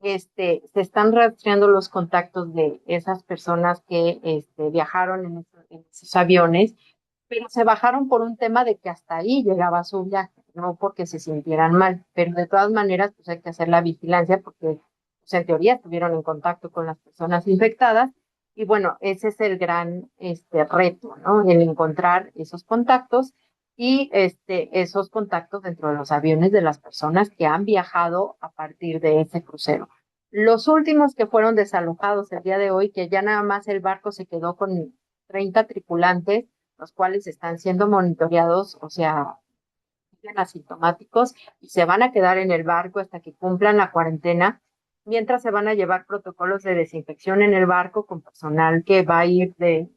Se están rastreando los contactos de esas personas que viajaron en esos aviones, pero se bajaron por un tema de que hasta ahí llegaba su viaje, no porque se sintieran mal, pero de todas maneras pues hay que hacer la vigilancia porque pues, en teoría estuvieron en contacto con las personas infectadas, y bueno, ese es el gran reto, ¿no? El encontrar esos contactos y esos contactos dentro de los aviones de las personas que han viajado a partir de ese crucero. Los últimos que fueron desalojados el día de hoy, que ya nada más el barco se quedó con 30 tripulantes, los cuales están siendo monitoreados, o sea, asintomáticos, y se van a quedar en el barco hasta que cumplan la cuarentena, mientras se van a llevar protocolos de desinfección en el barco con personal que va a ir de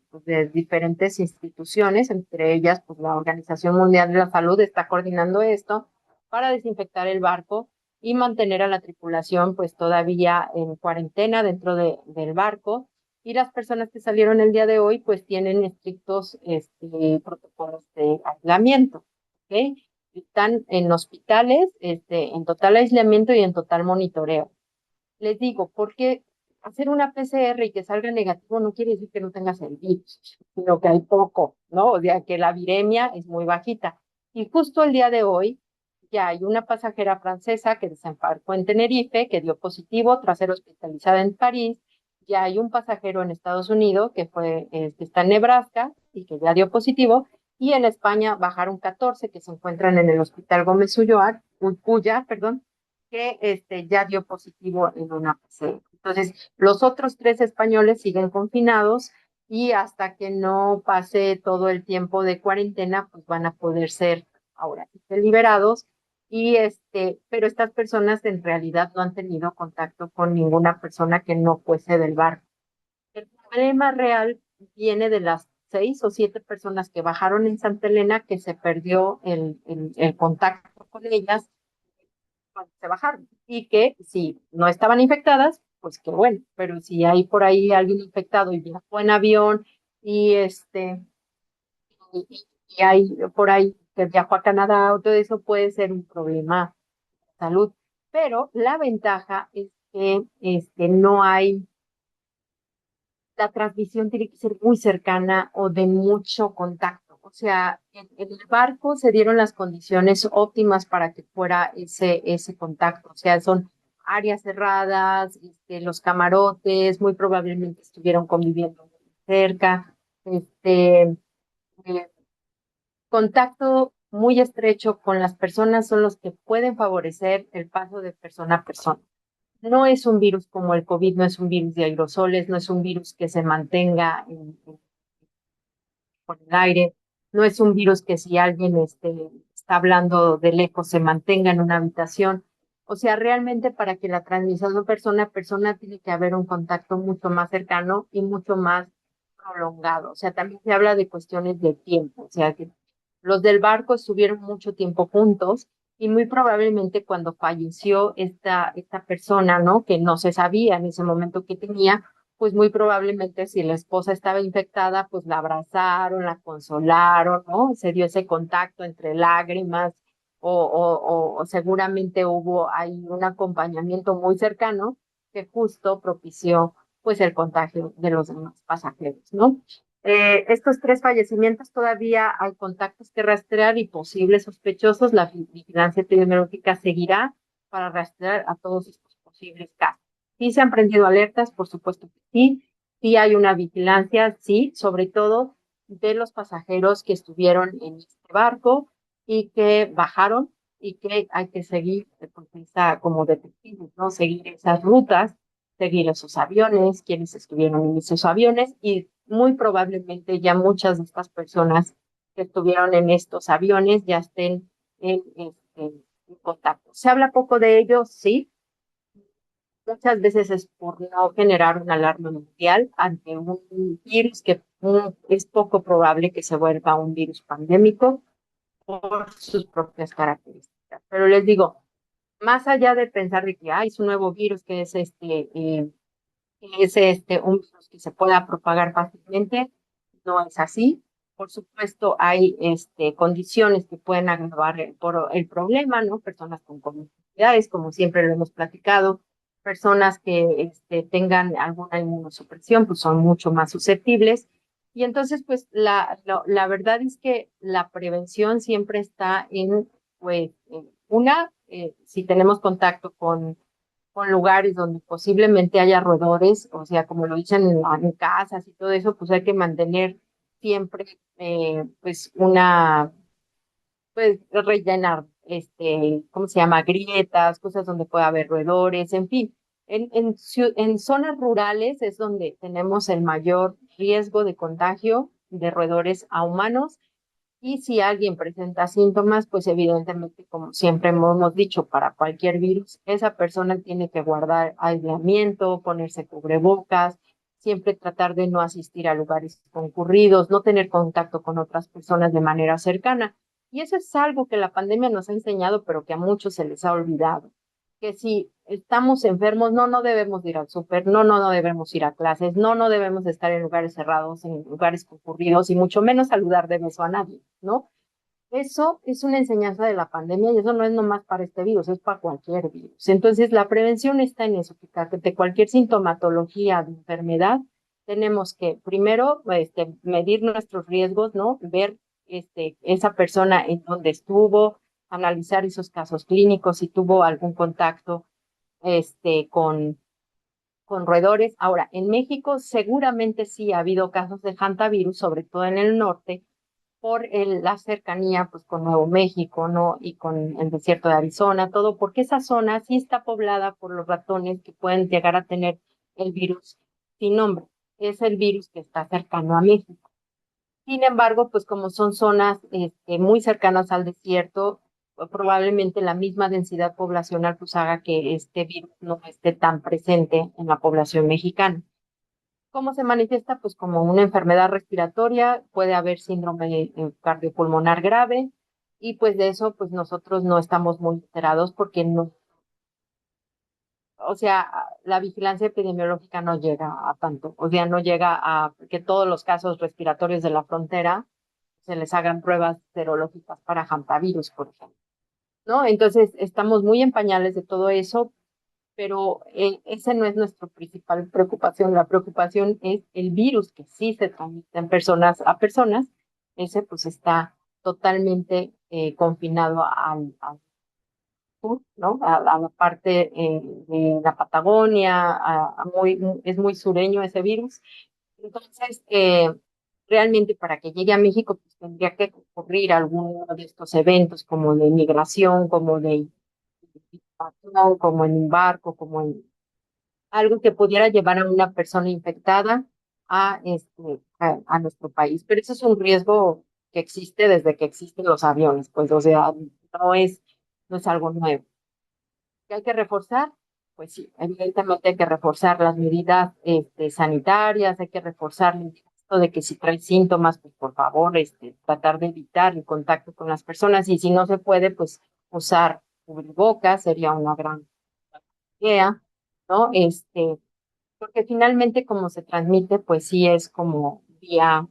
diferentes instituciones, entre ellas pues la Organización Mundial de la Salud está coordinando esto para desinfectar el barco y mantener a la tripulación pues todavía en cuarentena del barco, y las personas que salieron el día de hoy pues tienen estrictos protocolos de aislamiento, ¿ok? Están en hospitales, en total aislamiento y en total monitoreo. Les digo, porque hacer una PCR y que salga negativo no quiere decir que no tengas el virus, sino que hay poco, ¿no? O sea, que la viremia es muy bajita. Y justo el día de hoy ya hay una pasajera francesa que desembarcó en Tenerife, que dio positivo tras ser hospitalizada en París. Ya hay un pasajero en Estados Unidos que está en Nebraska y que ya dio positivo. Y en España bajaron 14 que se encuentran en el Hospital Gómez Ulla, perdón, que ya dio positivo en una PCR. Entonces, los otros 3 españoles siguen confinados y hasta que no pase todo el tiempo de cuarentena, pues van a poder ser ahora liberados. Y pero estas personas en realidad no han tenido contacto con ninguna persona que no fuese del barco. El problema real viene de las 6 o 7 personas que bajaron en Santa Elena, que se perdió el contacto con ellas cuando se bajaron, y que si no estaban infectadas, pues qué bueno, pero si hay por ahí alguien infectado y viajó en avión y y hay por ahí que viajó a Canadá o todo eso puede ser un problema de salud. Pero la ventaja es que no hay, la transmisión tiene que ser muy cercana o de mucho contacto. O sea, en el barco se dieron las condiciones óptimas para que fuera ese contacto. O sea, son áreas cerradas, los camarotes muy probablemente estuvieron conviviendo muy cerca, eh, contacto muy estrecho con las personas son los que pueden favorecer el paso de persona a persona. No es un virus como el COVID, no es un virus de aerosoles, no es un virus que se mantenga por el aire, no es un virus que si alguien está hablando de lejos se mantenga en una habitación. O sea, realmente para que la transmisión de persona a persona tiene que haber un contacto mucho más cercano y mucho más prolongado. O sea, también se habla de cuestiones de tiempo. O sea, que los del barco estuvieron mucho tiempo juntos y muy probablemente cuando falleció esta persona, ¿no? Que no se sabía en ese momento que tenía, pues muy probablemente si la esposa estaba infectada, pues la abrazaron, la consolaron, ¿no? Se dio ese contacto entre lágrimas o seguramente hubo ahí un acompañamiento muy cercano que justo propició pues el contagio de los demás pasajeros, ¿no? Estos tres fallecimientos todavía hay contactos que rastrear y posibles sospechosos. La vigilancia epidemiológica seguirá para rastrear a todos estos posibles casos. Sí se han prendido alertas, por supuesto que sí. Sí hay una vigilancia, sí, sobre todo de los pasajeros que estuvieron en este barco y que bajaron y que hay que seguir, pues, como detectives, ¿no? Seguir esas rutas, seguir esos aviones, quienes estuvieron en esos aviones y muy probablemente ya muchas de estas personas que estuvieron en estos aviones ya estén en contacto. Se habla poco de ellos, sí, muchas veces es por no generar una alarma mundial ante un virus que es poco probable que se vuelva un virus pandémico por sus propias características. Pero les digo, más allá de pensar de que hay un nuevo virus que es un virus que se pueda propagar fácilmente, no es así. Por supuesto, hay condiciones que pueden agravar el problema, ¿no? Personas con comorbilidades, como siempre lo hemos platicado, personas que tengan alguna inmunosupresión, pues son mucho más susceptibles. Y entonces, pues la verdad es que la prevención siempre está pues, si tenemos contacto con lugares donde posiblemente haya roedores, o sea, como lo dicen en casas y todo eso, pues hay que mantener siempre, pues, pues, rellenar, ¿cómo se llama? Grietas, cosas donde pueda haber roedores, en fin. En zonas rurales es donde tenemos el mayor riesgo de contagio de roedores a humanos y si alguien presenta síntomas, pues evidentemente, como siempre hemos dicho, para cualquier virus, esa persona tiene que guardar aislamiento, ponerse cubrebocas, siempre tratar de no asistir a lugares concurridos, no tener contacto con otras personas de manera cercana. Y eso es algo que la pandemia nos ha enseñado, pero que a muchos se les ha olvidado. Que si estamos enfermos, no debemos ir al súper, no debemos ir a clases, no debemos estar en lugares cerrados, en lugares concurridos y mucho menos saludar de beso a nadie, ¿no? Eso es una enseñanza de la pandemia y eso no es nomás para este virus, es para cualquier virus. Entonces, la prevención está en eso, que de cualquier sintomatología de enfermedad, tenemos que primero medir nuestros riesgos, ¿no? Ver esa persona en dónde estuvo, analizar esos casos clínicos, si tuvo algún contacto con roedores. Ahora, en México seguramente sí ha habido casos de hantavirus, sobre todo en el norte, por la cercanía pues con Nuevo México, ¿no? Y con el desierto de Arizona, todo, porque esa zona sí está poblada por los ratones que pueden llegar a tener el virus sin nombre. Es el virus que está cercano a México. Sin embargo, pues como son zonas muy cercanas al desierto, probablemente la misma densidad poblacional pues haga que este virus no esté tan presente en la población mexicana. ¿Cómo se manifiesta? Pues como una enfermedad respiratoria, puede haber síndrome cardiopulmonar grave y pues de eso pues nosotros no estamos muy enterados porque no o sea, la vigilancia epidemiológica no llega a tanto, o sea, no llega a que todos los casos respiratorios de la frontera se les hagan pruebas serológicas para hantavirus, por ejemplo, ¿no? Entonces, estamos muy en pañales de todo eso, pero esa no es nuestra principal preocupación. La preocupación es el virus que sí se transmite en personas a personas. Ese pues está totalmente confinado al sur, ¿no? A la parte de la Patagonia, es muy sureño ese virus. Entonces, realmente para que llegue a México, pues tendría que ocurrir alguno de estos eventos como de migración, como de como en un barco, como en algo que pudiera llevar a una persona infectada a nuestro país. Pero eso es un riesgo que existe desde que existen los aviones, pues, o sea, no es algo nuevo. ¿Qué hay que reforzar? Pues sí, evidentemente hay que reforzar las medidas sanitarias, hay que reforzar esto de que si trae síntomas, pues por favor, tratar de evitar el contacto con las personas y si no se puede, pues usar cubrebocas sería una gran idea, ¿no? Porque finalmente como se transmite, pues sí es como vía,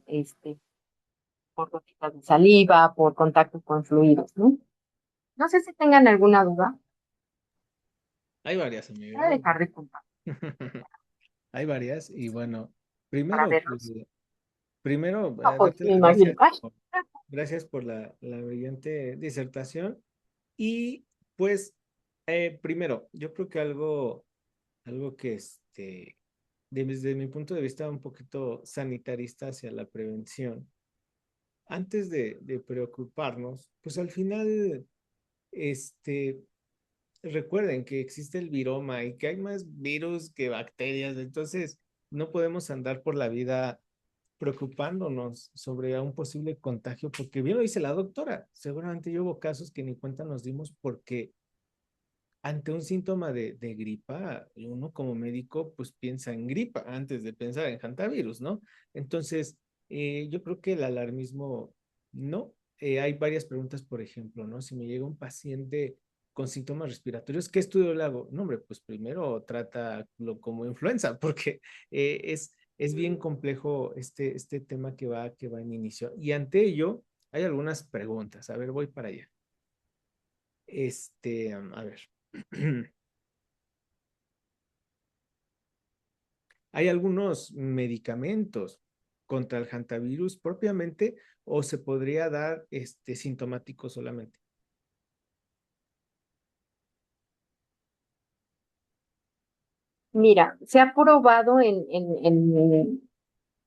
por gotitas de saliva, por contacto con fluidos, ¿no? No sé si tengan alguna duda. Hay varias, Voy a amiga. dejar de contar Hay varias. Y bueno, para primero, verlos. primero, Ojos, darte me las imagino. gracias Ay, gracias por la brillante disertación. Y pues, primero, yo creo que algo que desde mi punto de vista un poquito sanitarista hacia la prevención, antes de preocuparnos, pues al final, este, recuerden que existe el viroma y que hay más virus que bacterias, entonces no podemos andar por la vida preocupándonos sobre un posible contagio, porque bien lo dice la doctora, seguramente yo hubo casos que ni cuenta nos dimos porque ante un síntoma de gripa, uno como médico pues piensa en gripa antes de pensar en hantavirus, ¿no? Entonces, yo creo que el alarmismo, no. Hay varias preguntas, por ejemplo, ¿no? Si me llega un paciente con síntomas respiratorios, ¿qué estudio le hago? No, hombre, pues primero trátalo como influenza, porque es bien complejo este tema que va en inicio. Y ante ello, hay algunas preguntas. A ver, voy para allá. A ver. ¿Hay algunos medicamentos contra el hantavirus propiamente o se podría dar sintomático solamente? mira, se ha probado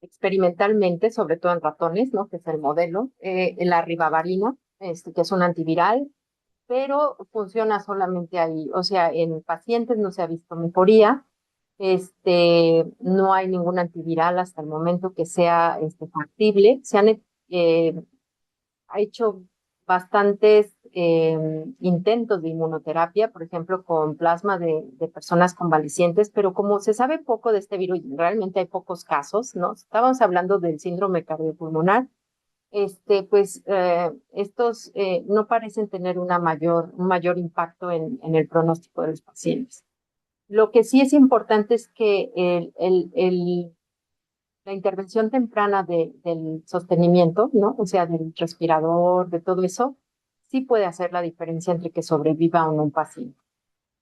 experimentalmente, sobre todo en ratones, ¿no? Que es el modelo, la ribavarina, que es un antiviral, pero funciona solamente ahí. O sea, en pacientes no se ha visto mejoría. No hay ningún antiviral hasta el momento que sea factible. Eh, ha hecho bastantes intentos de inmunoterapia, por ejemplo, con plasma de personas convalecientes, pero como se sabe poco de este virus, realmente hay pocos casos, ¿no? Estábamos hablando del síndrome cardiopulmonar, pues estos no parecen tener un mayor impacto en el pronóstico de los pacientes. Lo que sí es importante es que la intervención temprana del sostenimiento, ¿no? O sea, del respirador, de todo eso, sí puede hacer la diferencia entre que sobreviva o no un paciente.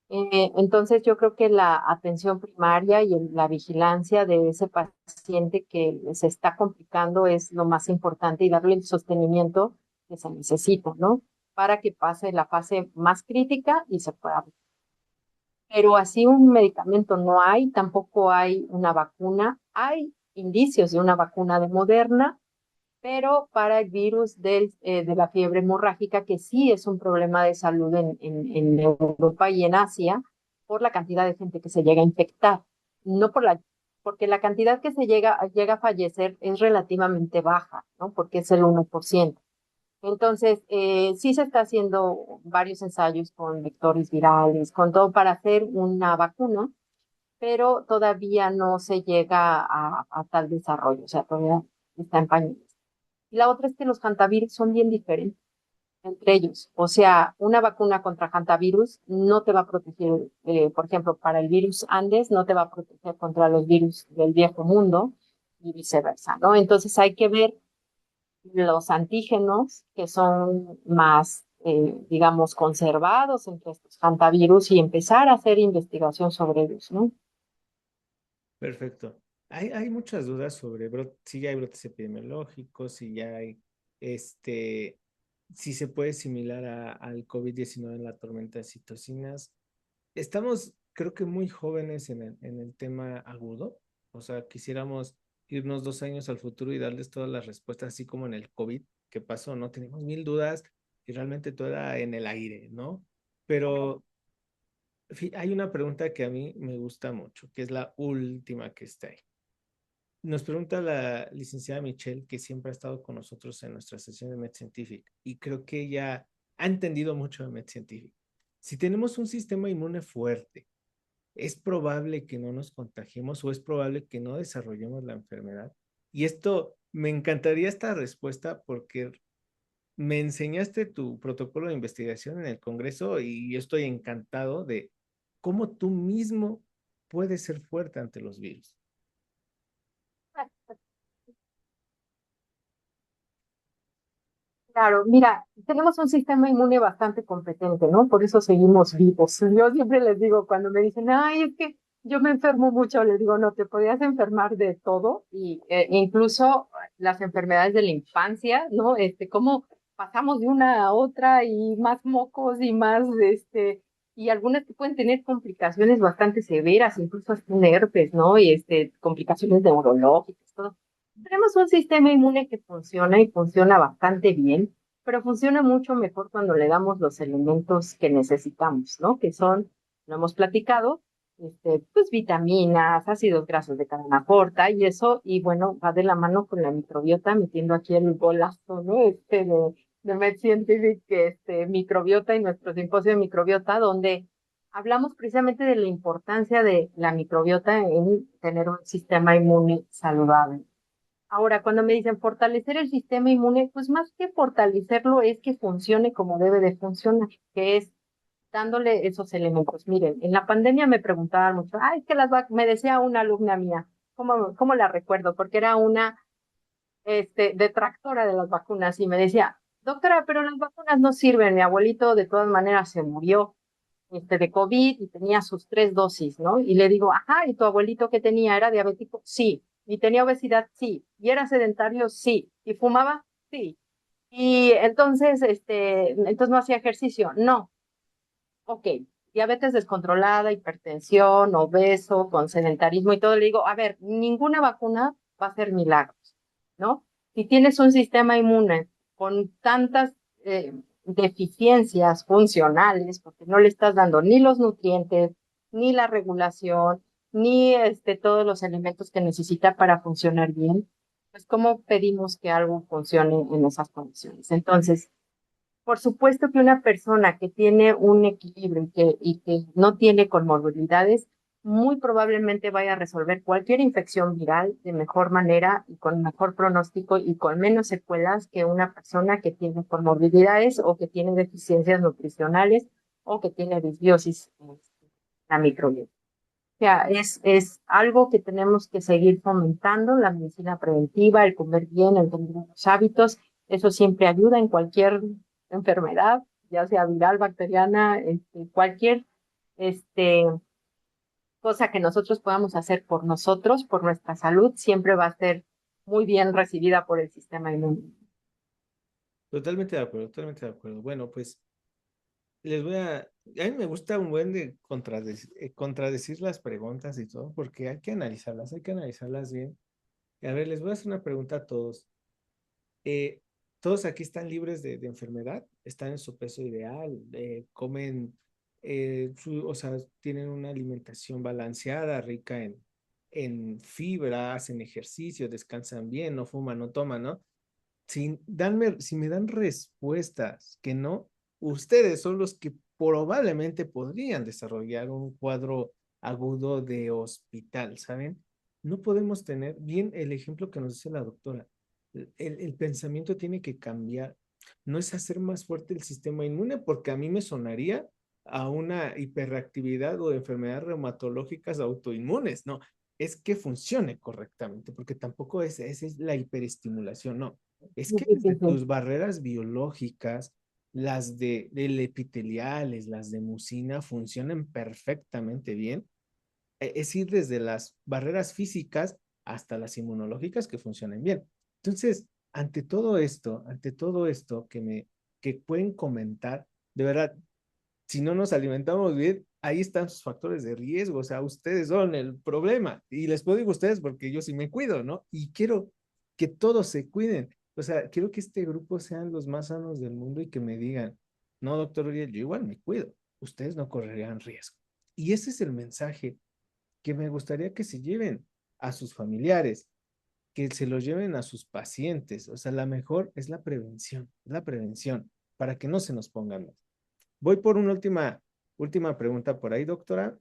Entonces, yo creo que la atención primaria y la vigilancia de ese paciente que se está complicando es lo más importante y darle el sostenimiento que se necesita, ¿no? Para que pase la fase más crítica y se pueda. Pero así un medicamento no hay, tampoco hay una vacuna. Hay indicios de una vacuna de Moderna, pero para el virus de la fiebre hemorrágica, que sí es un problema de salud en Europa y en Asia, por la cantidad de gente que se llega a infectar, no porque la cantidad que llega a fallecer es relativamente baja, ¿no? Porque es el 1%. Entonces, sí se está haciendo varios ensayos con vectores virales, con todo para hacer una vacuna, pero todavía no se llega a tal desarrollo, o sea, todavía está en pañales. Y la otra es que los hantavirus son bien diferentes. entre ellos. O sea, una vacuna contra hantavirus no te va a proteger, por ejemplo, para el virus Andes, no te va a proteger contra los virus del viejo mundo y viceversa, ¿no? Entonces hay que ver los antígenos que son más, digamos, conservados entre estos hantavirus y empezar a hacer investigación sobre ellos, ¿no? Perfecto. Hay muchas dudas sobre si ya hay brotes epidemiológicos, si ya hay, este, si se puede similar al COVID-19 en la tormenta de citocinas. Estamos, creo que muy jóvenes en el tema agudo. O sea, quisiéramos irnos 2 años al futuro y darles todas las respuestas, así como en el COVID, que pasó, ¿no? Tenemos mil dudas y realmente todo era en el aire, ¿no? Pero hay una pregunta que a mí me gusta mucho, que es la última que está ahí. Nos pregunta la licenciada Michelle, que siempre ha estado con nosotros en nuestra sesión de MedScientific, y creo que ella ha entendido mucho de MedScientific. Si tenemos un sistema inmune fuerte, ¿es probable que no nos contagiemos o es probable que no desarrollemos la enfermedad? Y esto, me encantaría esta respuesta porque me enseñaste tu protocolo de investigación en el Congreso y yo estoy encantado de cómo tú mismo puedes ser fuerte ante los virus. Claro, mira, tenemos un sistema inmune bastante competente, ¿no? Por eso seguimos vivos. Yo siempre les digo, cuando me dicen, ay, es que yo me enfermo mucho, les digo, no, te podías enfermar de todo, y incluso las enfermedades de la infancia, ¿no? Cómo pasamos de una a otra y más mocos y más, y algunas que pueden tener complicaciones bastante severas, incluso hasta un herpes, ¿no? Y complicaciones neurológicas, todo. Tenemos un sistema inmune que funciona y funciona bastante bien, pero funciona mucho mejor cuando le damos los elementos que necesitamos, ¿no? Que son, lo hemos platicado, pues vitaminas, ácidos grasos de cadena corta y eso, y bueno, va de la mano con la microbiota, metiendo aquí el golazo, ¿no? De MedScientific, que microbiota y nuestro simposio de microbiota, donde hablamos precisamente de la importancia de la microbiota en tener un sistema inmune saludable. Ahora, cuando me dicen fortalecer el sistema inmune, pues más que fortalecerlo es que funcione como debe de funcionar, que es dándole esos elementos. Miren, en la pandemia me preguntaban mucho, ay, que me decía una alumna mía, ¿cómo la recuerdo? Porque era una detractora de las vacunas y me decía, doctora, pero las vacunas no sirven, mi abuelito de todas maneras se murió de COVID y tenía sus 3 dosis, ¿no? Y le digo, ajá, ¿y tu abuelito qué tenía? ¿Era diabético? Sí. ¿Y tenía obesidad? Sí. ¿Y era sedentario? Sí. ¿Y fumaba? Sí. Y entonces no hacía ejercicio. No. Ok. Diabetes descontrolada, hipertensión, obeso, con sedentarismo y todo. Le digo, a ver, ninguna vacuna va a hacer milagros, ¿no? Si tienes un sistema inmune con tantas deficiencias funcionales, porque no le estás dando ni los nutrientes, ni la regulación, ni todos los elementos que necesita para funcionar bien, pues ¿cómo pedimos que algo funcione en esas condiciones? Entonces, por supuesto que una persona que tiene un equilibrio y que no tiene comorbilidades, muy probablemente vaya a resolver cualquier infección viral de mejor manera y con mejor pronóstico y con menos secuelas que una persona que tiene comorbilidades o que tiene deficiencias nutricionales o que tiene disbiosis en la microbiota. O sea, es algo que tenemos que seguir fomentando, la medicina preventiva, el comer bien, el tener buenos hábitos. Eso siempre ayuda en cualquier enfermedad, ya sea viral, bacteriana, cualquier este, cosa que nosotros podamos hacer por nosotros, por nuestra salud, siempre va a ser muy bien recibida por el sistema inmune. Totalmente de acuerdo, totalmente de acuerdo. Bueno, pues a mí me gusta un buen de contradecir las preguntas y todo, porque hay que analizarlas bien. A ver, les voy a hacer una pregunta a todos. Eh, ¿Todos aquí están libres de enfermedad? ¿Están en su peso ideal? ¿Comen, o sea, tienen una alimentación balanceada, rica en fibra, hacen ejercicio, descansan bien, no fuman, no toman, ¿no? Si me dan respuestas que no, ustedes son los que probablemente podrían desarrollar un cuadro agudo de hospital, ¿saben? No podemos tener, bien el ejemplo que nos dice la doctora, el pensamiento tiene que cambiar. no es hacer más fuerte el sistema inmune, porque a mí me sonaría a una hiperactividad o enfermedades reumatológicas autoinmunes, no, es que funcione correctamente, porque tampoco esa es la hiperestimulación, no, es Sí, que sí, desde sí. tus barreras biológicas, las del epiteliales, las de mucina, funcionen perfectamente bien, es ir desde las barreras físicas hasta las inmunológicas que funcionen bien. Entonces, ante todo esto que pueden comentar, de verdad, si no nos alimentamos bien, ahí están sus factores de riesgo, o sea, ustedes son el problema. Y les puedo decir ustedes porque yo sí me cuido, ¿no? Y quiero que todos se cuiden. O sea, quiero que este grupo sean los más sanos del mundo y que me digan, no, doctor Uriel, yo igual me cuido, ustedes no correrían riesgo. Y ese es el mensaje que me gustaría que se lleven a sus familiares, que se los lleven a sus pacientes. O sea, la mejor es la prevención, para que no se nos pongan más. Voy por una última pregunta por ahí, doctora.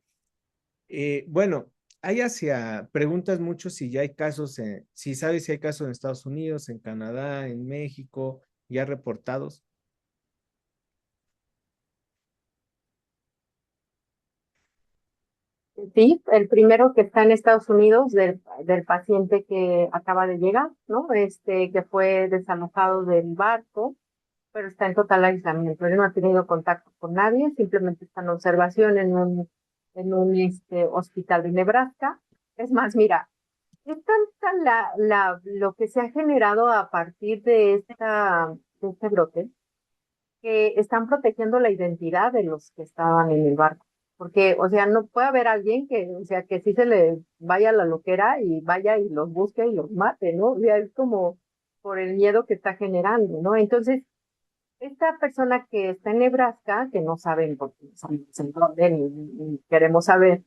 Bueno, hay hacia preguntas mucho si ya hay casos, si sabes si hay casos en Estados Unidos, en Canadá, en México, ya reportados. Sí, el primero que está en Estados Unidos del paciente que acaba de llegar, ¿no? Que fue desalojado del barco, pero está en total aislamiento. Él no ha tenido contacto con nadie, simplemente está en observación en un hospital de Nebraska. Es más, mira, es tanta lo que se ha generado a partir de este brote, que están protegiendo la identidad de los que estaban en el barco. Porque, o sea, no puede haber alguien que, o sea, que sí se le vaya la loquera y vaya y los busque y los mate, ¿no? O sea, es como por el miedo que está generando, ¿no? Entonces, esta persona que está en Nebraska, que no saben por qué sabemos en dónde, ni queremos saber,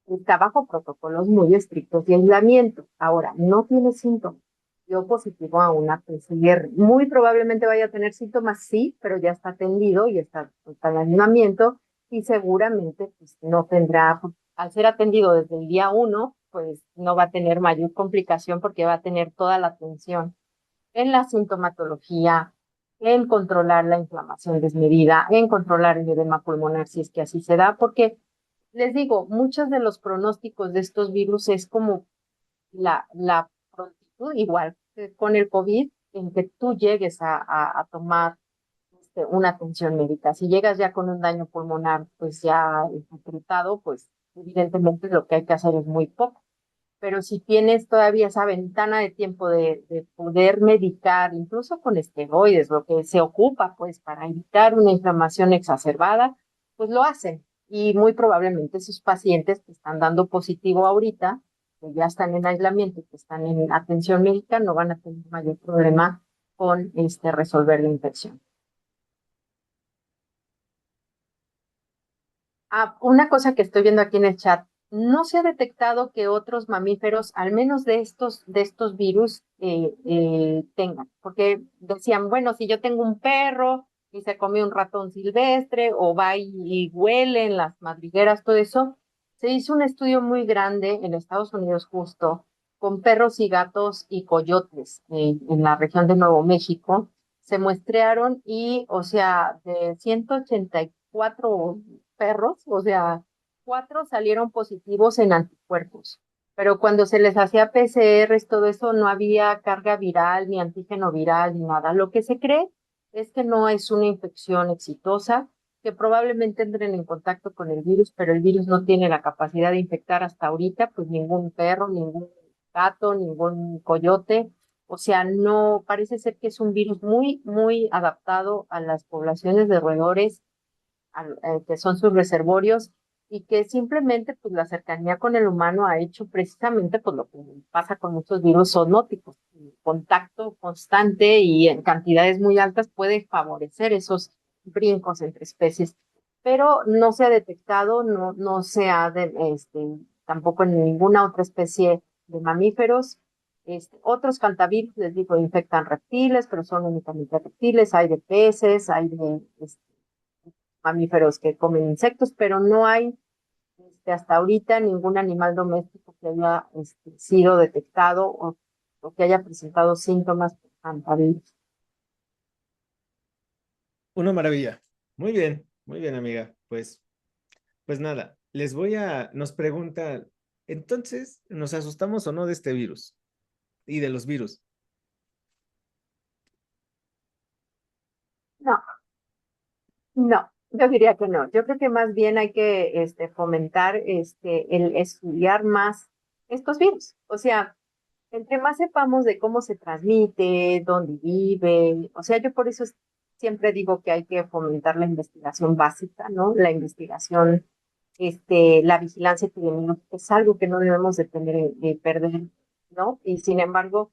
está bajo protocolos muy estrictos de aislamiento. Ahora, no tiene síntomas. Dio positivo a una PCR. Muy probablemente vaya a tener síntomas, sí, pero ya está atendido y está en aislamiento y seguramente pues, no tendrá, al ser atendido desde el día uno, pues no va a tener mayor complicación porque va a tener toda la atención en la sintomatología, en controlar la inflamación desmedida, en controlar el edema pulmonar si es que así se da, porque les digo, muchos de los pronósticos de estos virus es como la prontitud, igual que con el COVID, en que tú llegues a tomar una atención médica. Si llegas ya con un daño pulmonar, pues ya tratado, pues evidentemente lo que hay que hacer es muy poco. Pero si tienes todavía esa ventana de tiempo de poder medicar, incluso con esteroides, lo que se ocupa pues para evitar una inflamación exacerbada, pues lo hacen. Y muy probablemente sus pacientes que están dando positivo ahorita, que ya están en aislamiento, que están en atención médica, no van a tener mayor problema con resolver la infección. Ah, una cosa que estoy viendo aquí en el chat, no se ha detectado que otros mamíferos, al menos de estos virus, tengan, porque decían, bueno, si yo tengo un perro y se come un ratón silvestre o va y huele en las madrigueras, todo eso, se hizo un estudio muy grande en Estados Unidos justo con perros y gatos y coyotes en la región de Nuevo México. Se muestrearon y, o sea, de 184 perros, o sea, 4 salieron positivos en anticuerpos, pero cuando se les hacía PCRs, todo eso, no había carga viral, ni antígeno viral, ni nada. Lo que se cree es que no es una infección exitosa, que probablemente entren en contacto con el virus, pero el virus no tiene la capacidad de infectar hasta ahorita, pues ningún perro, ningún gato, ningún coyote. O sea, no parece ser que es un virus muy, muy adaptado a las poblaciones de roedores que son sus reservorios y que simplemente pues la cercanía con el humano ha hecho precisamente pues lo que pasa con muchos virus zoonóticos. El contacto constante y en cantidades muy altas puede favorecer esos brincos entre especies, pero no se ha detectado, no se ha tampoco en ninguna otra especie de mamíferos. Otros cantavirus, les digo, infectan reptiles, pero son únicamente reptiles, hay de peces, hay de mamíferos que comen insectos, pero no hay hasta ahorita ningún animal doméstico que haya sido detectado o que haya presentado síntomas por hantavirus. Una maravilla. Muy bien, amiga. Pues nada, nos preguntan, entonces, ¿nos asustamos o no de este virus y de los virus? No, no, yo diría que no. Yo creo que más bien hay que fomentar el estudiar más estos virus. O sea, entre más sepamos de cómo se transmite, dónde vive, o sea, yo por eso siempre digo que hay que fomentar la investigación básica, ¿no? La investigación, la vigilancia epidemiológica es algo que no debemos de tener, de perder, ¿no? Y sin embargo,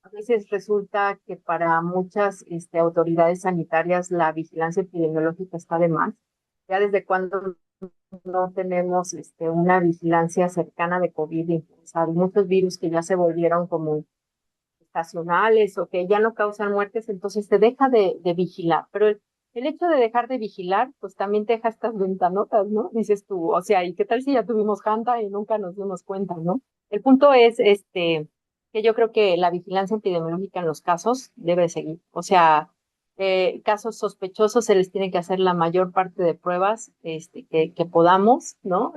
a veces resulta que para muchas autoridades sanitarias la vigilancia epidemiológica está de más. Ya desde cuando no tenemos una vigilancia cercana de COVID, influenza, hay muchos virus que ya se volvieron como estacionales o que ya no causan muertes, entonces se deja de vigilar. Pero el hecho de dejar de vigilar, pues también te deja estas ventanotas, ¿no? Dices tú, o sea, ¿y qué tal si ya tuvimos Hanta y nunca nos dimos cuenta, ¿no? El punto es que yo creo que la vigilancia epidemiológica en los casos debe seguir. O sea, casos sospechosos se les tiene que hacer la mayor parte de pruebas que podamos, ¿no?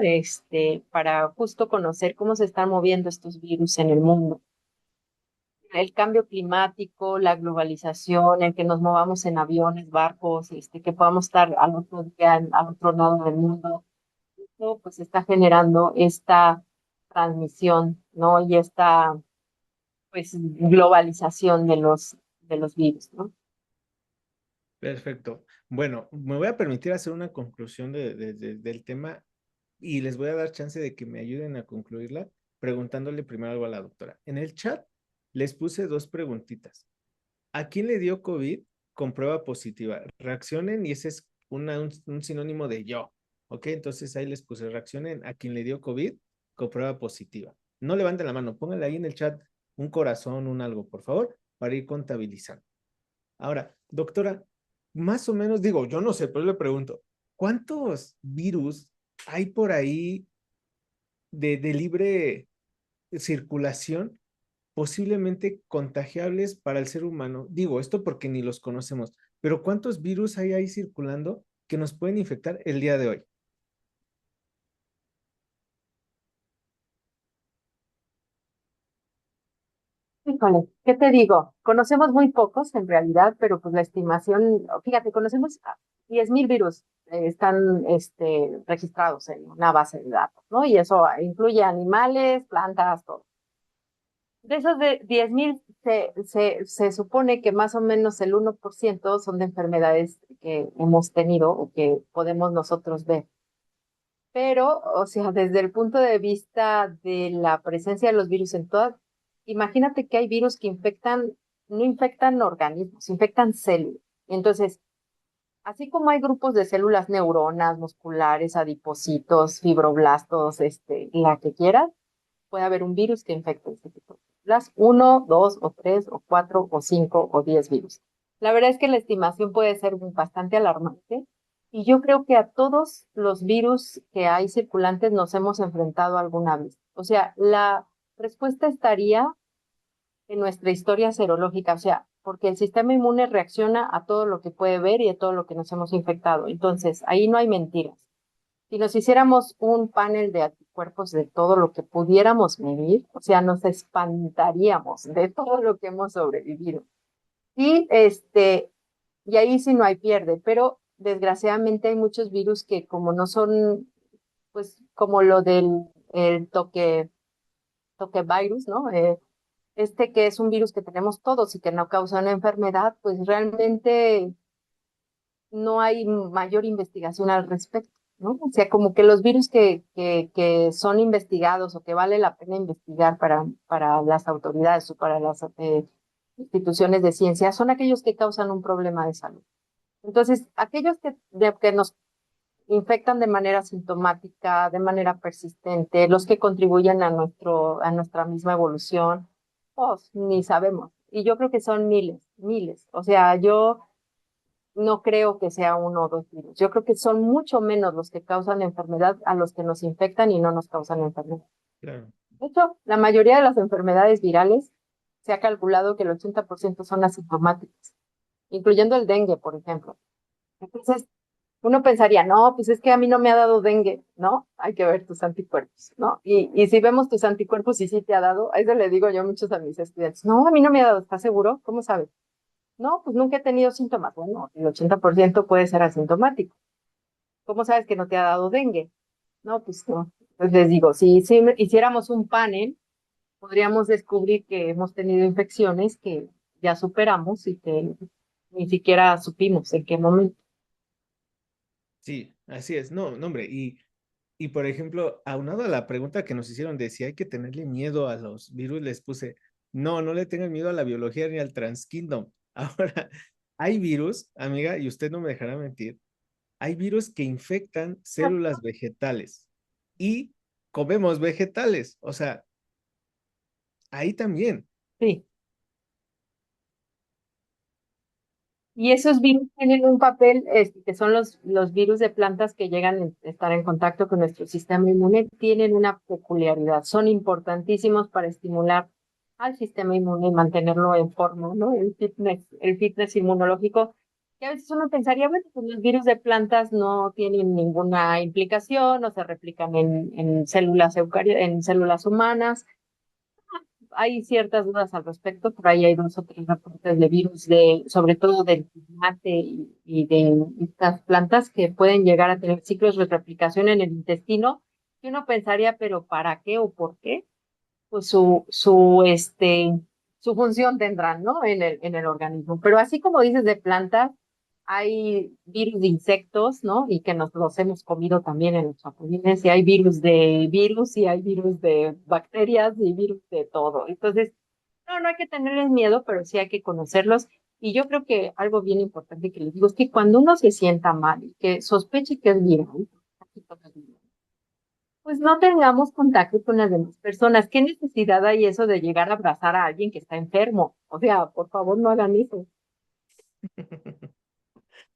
Para justo conocer cómo se están moviendo estos virus en el mundo. El cambio climático, la globalización, el que nos movamos en aviones, barcos, que podamos estar al otro día, al otro lado del mundo, esto pues está generando esta transmisión, ¿no? Y esta pues globalización de los virus, ¿no? Perfecto. Bueno, me voy a permitir hacer una conclusión del tema y les voy a dar chance de que me ayuden a concluirla preguntándole primero algo a la doctora. En el chat les puse dos preguntitas. ¿A quién le dio COVID con prueba positiva? Reaccionen y ese es un sinónimo de yo. ¿Ok? Entonces ahí les puse reaccionen a quien le dio COVID con prueba positiva. No levanten la mano, pónganle ahí en el chat un corazón, un algo, por favor, para ir contabilizando. Ahora, doctora, más o menos digo, yo no sé, pero le pregunto, ¿cuántos virus hay por ahí de libre circulación posiblemente contagiables para el ser humano? Digo esto porque ni los conocemos, pero ¿cuántos virus hay ahí circulando que nos pueden infectar el día de hoy? Híjole, ¿qué te digo? Conocemos muy pocos en realidad, pero pues la estimación, fíjate, conocemos 10.000 virus, están registrados en una base de datos, ¿no? Y eso incluye animales, plantas, todo. De esos de 10.000, se supone que más o menos el 1% son de enfermedades que hemos tenido o que podemos nosotros ver. Pero, o sea, desde el punto de vista de la presencia de los virus en todas, imagínate que hay virus que infectan, no infectan organismos, infectan células. Entonces, así como hay grupos de células, neuronas, musculares, adipocitos, fibroblastos, la que quieras, puede haber un virus que infecte este tipo de células, uno, dos, o tres, o cuatro, o cinco, o 10 virus. La verdad es que la estimación puede ser bastante alarmante y yo creo que a todos los virus que hay circulantes nos hemos enfrentado alguna vez. O sea, la respuesta estaría en nuestra historia serológica, o sea, porque el sistema inmune reacciona a todo lo que puede ver y a todo lo que nos hemos infectado. Entonces, ahí no hay mentiras. Si nos hiciéramos un panel de anticuerpos de todo lo que pudiéramos medir, o sea, nos espantaríamos de todo lo que hemos sobrevivido. Y y ahí sí no hay pierde, pero desgraciadamente hay muchos virus que como no son, pues como lo del el toque virus, ¿no? Que es un virus que tenemos todos y que no causa una enfermedad, pues realmente no hay mayor investigación al respecto, ¿no? O sea, como que los virus que son investigados o que vale la pena investigar para las autoridades o para las instituciones de ciencia son aquellos que causan un problema de salud. Entonces, aquellos que nos infectan de manera sintomática, de manera persistente, los que contribuyen a nuestra misma evolución, pues ni sabemos. Y yo creo que son miles, miles. O sea, yo no creo que sea uno o dos virus. Yo creo que son mucho menos los que causan enfermedad a los que nos infectan y no nos causan enfermedad. Claro. De hecho, la mayoría de las enfermedades virales se ha calculado que el 80% son asintomáticas, incluyendo el dengue, por ejemplo. Entonces, uno pensaría, no, pues es que a mí no me ha dado dengue, ¿no? Hay que ver tus anticuerpos, ¿no? Y si vemos tus anticuerpos y sí te ha dado, a eso le digo yo muchos a mis estudiantes, no, a mí no me ha dado, ¿estás seguro? ¿Cómo sabes? No, pues nunca he tenido síntomas. Bueno, el 80% puede ser asintomático. ¿Cómo sabes que no te ha dado dengue? No, pues no. Pues les digo, si hiciéramos un panel, podríamos descubrir que hemos tenido infecciones que ya superamos y que ni siquiera supimos en qué momento. Sí, así es. No, no, hombre. Y por ejemplo, aunado a la pregunta que nos hicieron de si hay que tenerle miedo a los virus, les puse, no, no le tengan miedo a la biología ni al Transkingdom. Ahora, hay virus, amiga, y usted no me dejará mentir, hay virus que infectan células vegetales y comemos vegetales. O sea, ahí también. Sí. Y esos virus tienen un papel, que son los virus de plantas que llegan a estar en contacto con nuestro sistema inmune, tienen una peculiaridad. Son importantísimos para estimular al sistema inmune y mantenerlo en forma, ¿no? El fitness inmunológico. Que a veces uno pensaría, bueno, pues los virus de plantas no tienen ninguna implicación, no se replican en células en células humanas. Hay ciertas dudas al respecto, por ahí hay dos o tres reportes de virus, sobre todo del tomate y de estas plantas que pueden llegar a tener ciclos de replicación en el intestino, que uno pensaría, pero ¿para qué o por qué? Pues su función tendrán, ¿no? En el organismo. Pero así como dices de plantas, hay virus de insectos, ¿no? Y que nos los hemos comido también en los chapulines, y hay virus de virus, y hay virus de bacterias, y virus de todo. Entonces, no hay que tenerles miedo, pero sí hay que conocerlos. Y yo creo que algo bien importante que les digo es que cuando uno se sienta mal y que sospeche que es viral, pues no tengamos contacto con las demás personas. ¿Qué necesidad hay eso de llegar a abrazar a alguien que está enfermo? O sea, por favor, no hagan eso.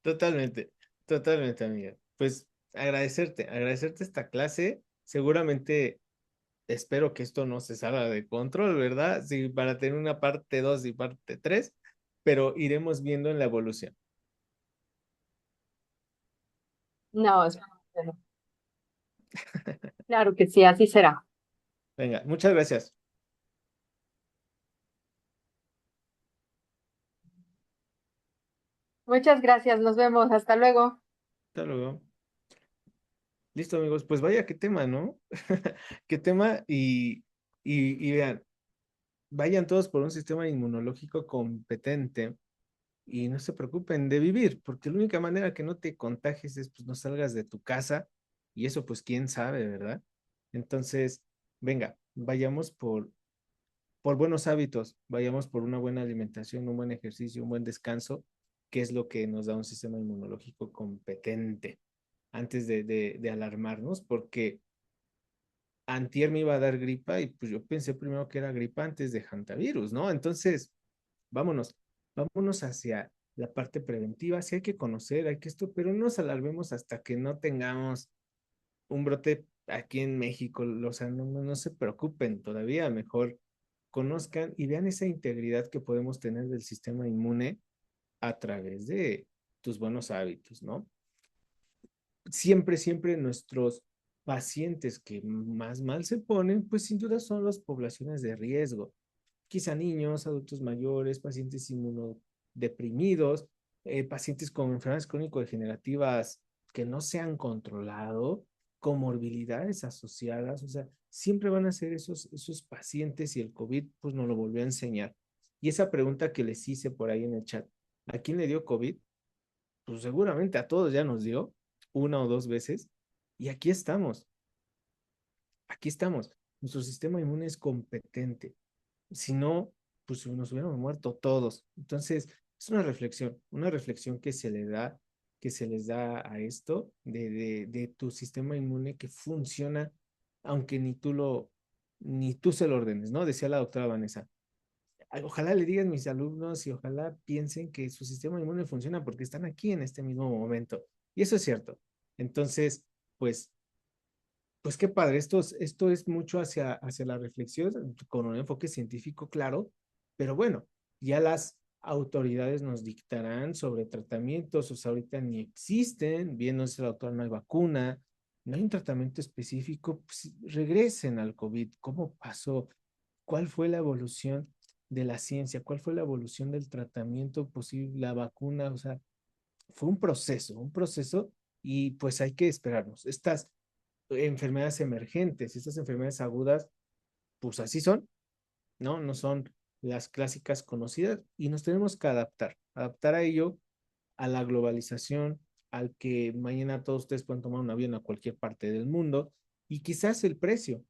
Totalmente, totalmente, amiga. Pues agradecerte esta clase. Seguramente espero que esto no se salga de control, ¿verdad? Sí, para tener una parte 2 y parte 3, pero iremos viendo en la evolución. No, claro que sí, así será. Venga, muchas gracias. Muchas gracias, nos vemos, hasta luego. Hasta luego. Listo, amigos. Pues vaya, qué tema, ¿no? Qué tema y vean, vayan todos por un sistema inmunológico competente y no se preocupen de vivir, porque la única manera que no te contagies es pues no salgas de tu casa y eso pues quién sabe, ¿verdad? Entonces, venga, vayamos por buenos hábitos, vayamos por una buena alimentación, un buen ejercicio, un buen descanso, que es lo que nos da un sistema inmunológico competente antes de alarmarnos, porque antier me iba a dar gripa y pues yo pensé primero que era gripa antes de hantavirus, ¿no? Entonces, vámonos, vámonos hacia la parte preventiva, sí hay que conocer, hay que esto, pero no nos alarmemos hasta que no tengamos un brote aquí en México, o sea, no se preocupen todavía, mejor conozcan y vean esa integridad que podemos tener del sistema inmune a través de tus buenos hábitos, ¿no? Siempre nuestros pacientes que más mal se ponen, pues sin duda son las poblaciones de riesgo. Quizá niños, adultos mayores, pacientes inmunodeprimidos, pacientes con enfermedades crónico-degenerativas que no se han controlado, comorbilidades asociadas, o sea, siempre van a ser esos pacientes y el COVID pues nos lo volvió a enseñar. Y esa pregunta que les hice por ahí en el chat, ¿a quién le dio COVID? Pues seguramente a todos ya nos dio una o dos veces y aquí estamos. Nuestro sistema inmune es competente. Si no, pues nos hubiéramos muerto todos. Entonces, es una reflexión que se les da a esto de tu sistema inmune que funciona, aunque ni tú se lo ordenes, ¿no? Decía la doctora Vanessa. Ojalá le digan mis alumnos y ojalá piensen que su sistema inmune funciona porque están aquí en este mismo momento. Y eso es cierto. Entonces, pues pues qué padre, esto es mucho hacia la reflexión con un enfoque científico claro, pero bueno, ya las autoridades nos dictarán sobre tratamientos, o sea, ahorita ni existen, bien nos dice la autora, no hay vacuna, no hay un tratamiento específico, pues regresen al COVID, ¿cómo pasó? ¿Cuál fue la evolución de la ciencia? ¿Cuál fue la evolución del tratamiento posible, la vacuna? O sea, fue un proceso y pues hay que esperarnos. Estas enfermedades emergentes, estas enfermedades agudas, pues así son, ¿no? No son las clásicas conocidas y nos tenemos que adaptar a ello, a la globalización, al que mañana todos ustedes pueden tomar un avión a cualquier parte del mundo y quizás el precio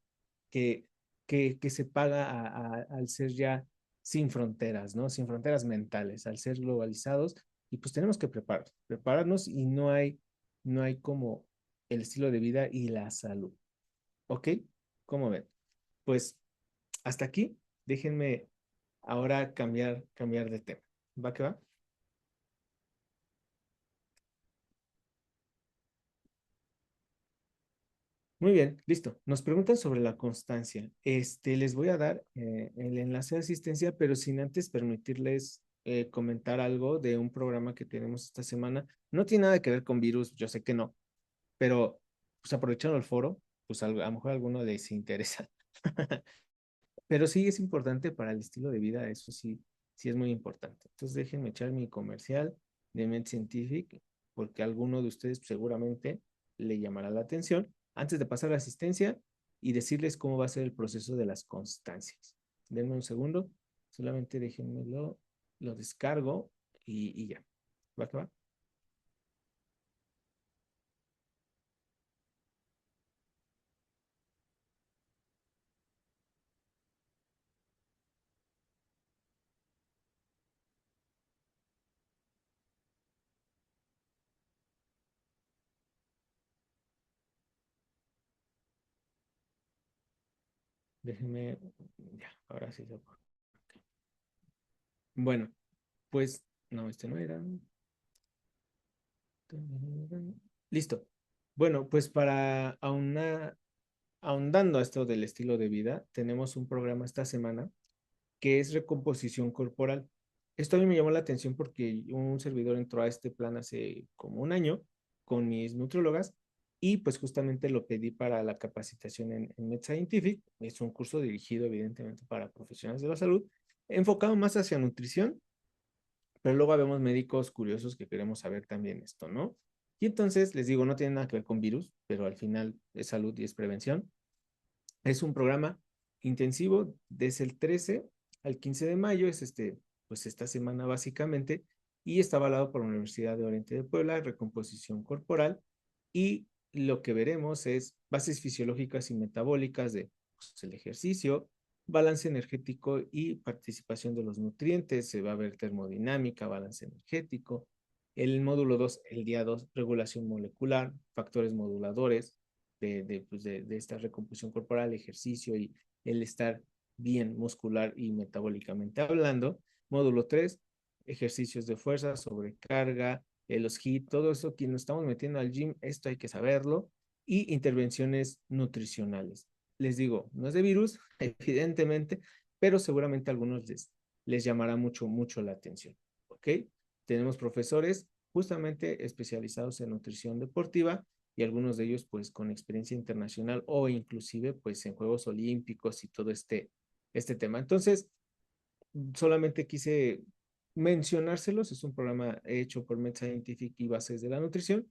que, que se paga al ser ya sin fronteras, ¿no? Sin fronteras mentales, al ser globalizados y pues tenemos que prepararnos y no hay como el estilo de vida y la salud, ¿ok? ¿Cómo ven? Pues hasta aquí, déjenme ahora cambiar de tema. ¿Va que va? Muy bien, listo. Nos preguntan sobre la constancia. Les voy a dar el enlace de asistencia, pero sin antes permitirles comentar algo de un programa que tenemos esta semana. No tiene nada que ver con virus, yo sé que no, pero pues aprovechando el foro, pues a lo mejor a alguno les interesa. Pero sí es importante para el estilo de vida, eso sí, sí es muy importante. Entonces déjenme echar mi comercial de Med Scientific, porque a alguno de ustedes seguramente le llamará la atención, antes de pasar a la asistencia y decirles cómo va a ser el proceso de las constancias. Denme un segundo, solamente déjenmelo, lo descargo y ya. ¿Va que va? Déjenme, ya, ahora sí se puede. Bueno, pues, no, este no era. Listo. Bueno, pues para ahondando a esto del estilo de vida, tenemos un programa esta semana que es recomposición corporal. Esto a mí me llamó la atención porque un servidor entró a este plan hace como un año con mis nutriólogas y pues justamente lo pedí para la capacitación en Med Scientific. Es un curso dirigido evidentemente para profesionales de la salud, enfocado más hacia nutrición, pero luego habemos médicos curiosos que queremos saber también esto, ¿no? Y entonces les digo, no tiene nada que ver con virus, pero al final es salud y es prevención. Es un programa intensivo desde el 13 al 15 de mayo, es pues esta semana básicamente, y está avalado por la Universidad de Oriente de Puebla, recomposición corporal, y lo que veremos es bases fisiológicas y metabólicas de pues, el ejercicio, balance energético y participación de los nutrientes, se va a ver termodinámica, balance energético, el módulo 2 el día 2 regulación molecular, factores moduladores, de esta recomposición corporal, ejercicio y el estar bien muscular y metabólicamente hablando. Módulo 3 ejercicios de fuerza, sobrecarga, los HIIT, todo eso que nos estamos metiendo al gym, esto hay que saberlo. Y intervenciones nutricionales. Les digo, no es de virus, evidentemente, pero seguramente a algunos les llamará mucho la atención. ¿Ok? Tenemos profesores justamente especializados en nutrición deportiva y algunos de ellos pues con experiencia internacional o inclusive pues en Juegos Olímpicos y todo este tema. Entonces, solamente quise mencionárselos, es un programa hecho por Med Scientific y Bases de la Nutrición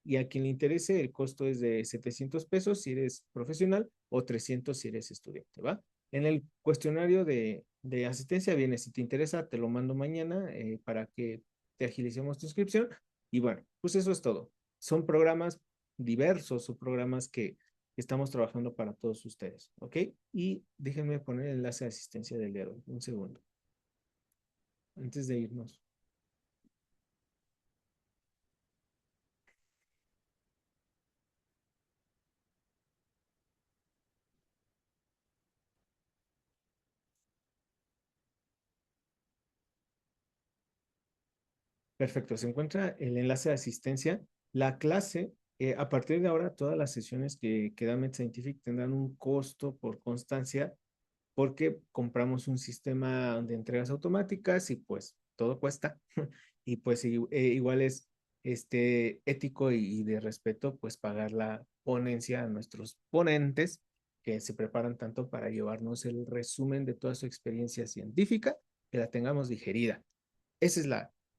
y a quien le interese el costo es de 700 pesos si eres profesional o 300 si eres estudiante, ¿va? En el cuestionario de asistencia viene, si te interesa, te lo mando mañana para que te agilicemos tu inscripción. Y bueno, pues eso es todo. Son programas diversos o programas que estamos trabajando para todos ustedes, ¿ok? Y déjenme poner el enlace de asistencia del día de hoy. Un segundo, antes de irnos. Perfecto, se encuentra el enlace de asistencia. La clase, a partir de ahora, todas las sesiones que da Med Scientific tendrán un costo por constancia porque compramos un sistema de entregas automáticas y pues todo cuesta y pues igual es ético y de respeto pues pagar la ponencia a nuestros ponentes que se preparan tanto para llevarnos el resumen de toda su experiencia científica, que la tengamos digerida. Esa es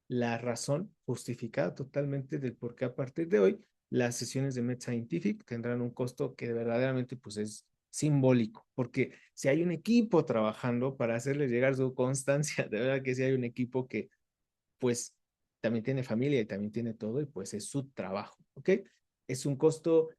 la razón justificada totalmente del por qué a partir de hoy las sesiones de Med Scientific tendrán un costo que verdaderamente pues es simbólico, porque si hay un equipo trabajando para hacerles llegar su constancia, de verdad que si hay un equipo que pues también tiene familia y también tiene todo y pues es su trabajo, ¿ok? Es un costo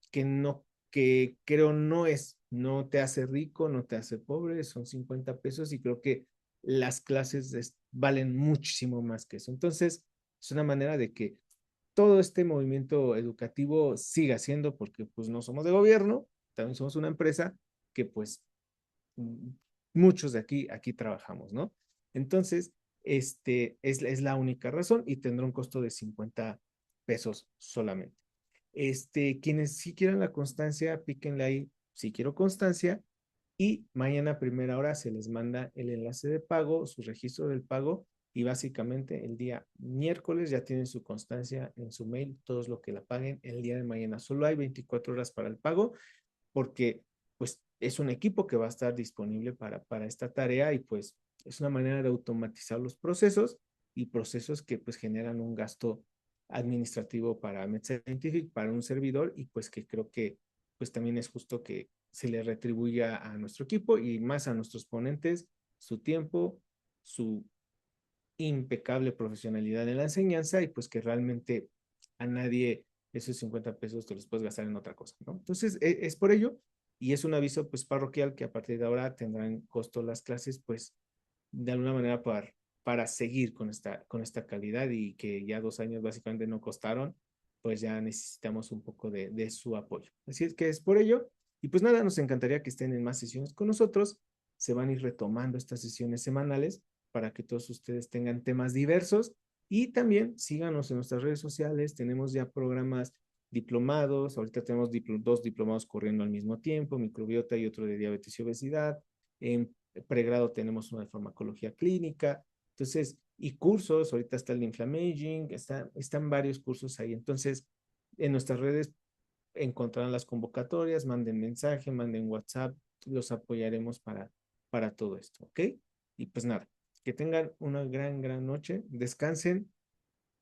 que no, que creo no te hace rico, no te hace pobre, son 50 pesos y creo que las clases valen muchísimo más que eso. Entonces, es una manera de que todo este movimiento educativo siga siendo, porque pues no somos de gobierno, también somos una empresa que pues muchos de aquí trabajamos, ¿no? Entonces, es la única razón y tendrá un costo de 50 pesos solamente. Quienes sí quieran la constancia, píquenle ahí, si quiero constancia, y mañana a primera hora se les manda el enlace de pago, su registro del pago, y básicamente el día miércoles ya tienen su constancia en su mail, todos lo que la paguen el día de mañana. Solo hay 24 horas para el pago porque pues es un equipo que va a estar disponible para esta tarea y pues es una manera de automatizar los procesos y procesos que pues generan un gasto administrativo para MedScientific, para un servidor y pues que creo que pues también es justo que se le retribuya a nuestro equipo y más a nuestros ponentes su tiempo, su impecable profesionalidad en la enseñanza y pues que realmente a nadie esos 50 pesos te los puedes gastar en otra cosa, ¿no? Entonces, es por ello y es un aviso pues parroquial que a partir de ahora tendrán costo las clases pues de alguna manera para seguir con esta calidad y que ya 2 años básicamente no costaron, pues ya necesitamos un poco de su apoyo. Así es que es por ello y pues nada, nos encantaría que estén en más sesiones con nosotros. Se van a ir retomando estas sesiones semanales para que todos ustedes tengan temas diversos y también síganos en nuestras redes sociales. Tenemos ya programas diplomados. Ahorita tenemos dos diplomados corriendo al mismo tiempo, microbiota y otro de diabetes y obesidad. En pregrado tenemos uno de farmacología clínica. Entonces, y cursos, ahorita está el de Inflammaging, están varios cursos ahí. Entonces, en nuestras redes encontrarán las convocatorias, manden mensaje, manden WhatsApp, los apoyaremos para todo esto, ¿ok? Y pues nada, que tengan una gran noche, descansen,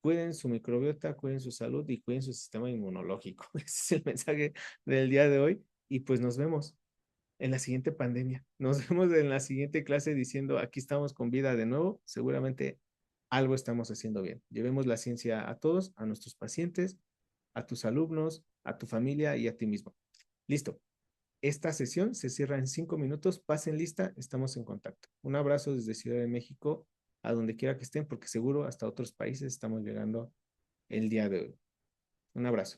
cuiden su microbiota, cuiden su salud y cuiden su sistema inmunológico. Ese es el mensaje del día de hoy y pues nos vemos en la siguiente pandemia. Nos vemos en la siguiente clase diciendo, aquí estamos con vida de nuevo, seguramente algo estamos haciendo bien. Llevemos la ciencia a todos, a nuestros pacientes, a tus alumnos, a tu familia y a ti mismo. Listo. Esta sesión se cierra en 5 minutos. Pasen lista, estamos en contacto. Un abrazo desde Ciudad de México, a donde quiera que estén, porque seguro hasta otros países estamos llegando el día de hoy. Un abrazo.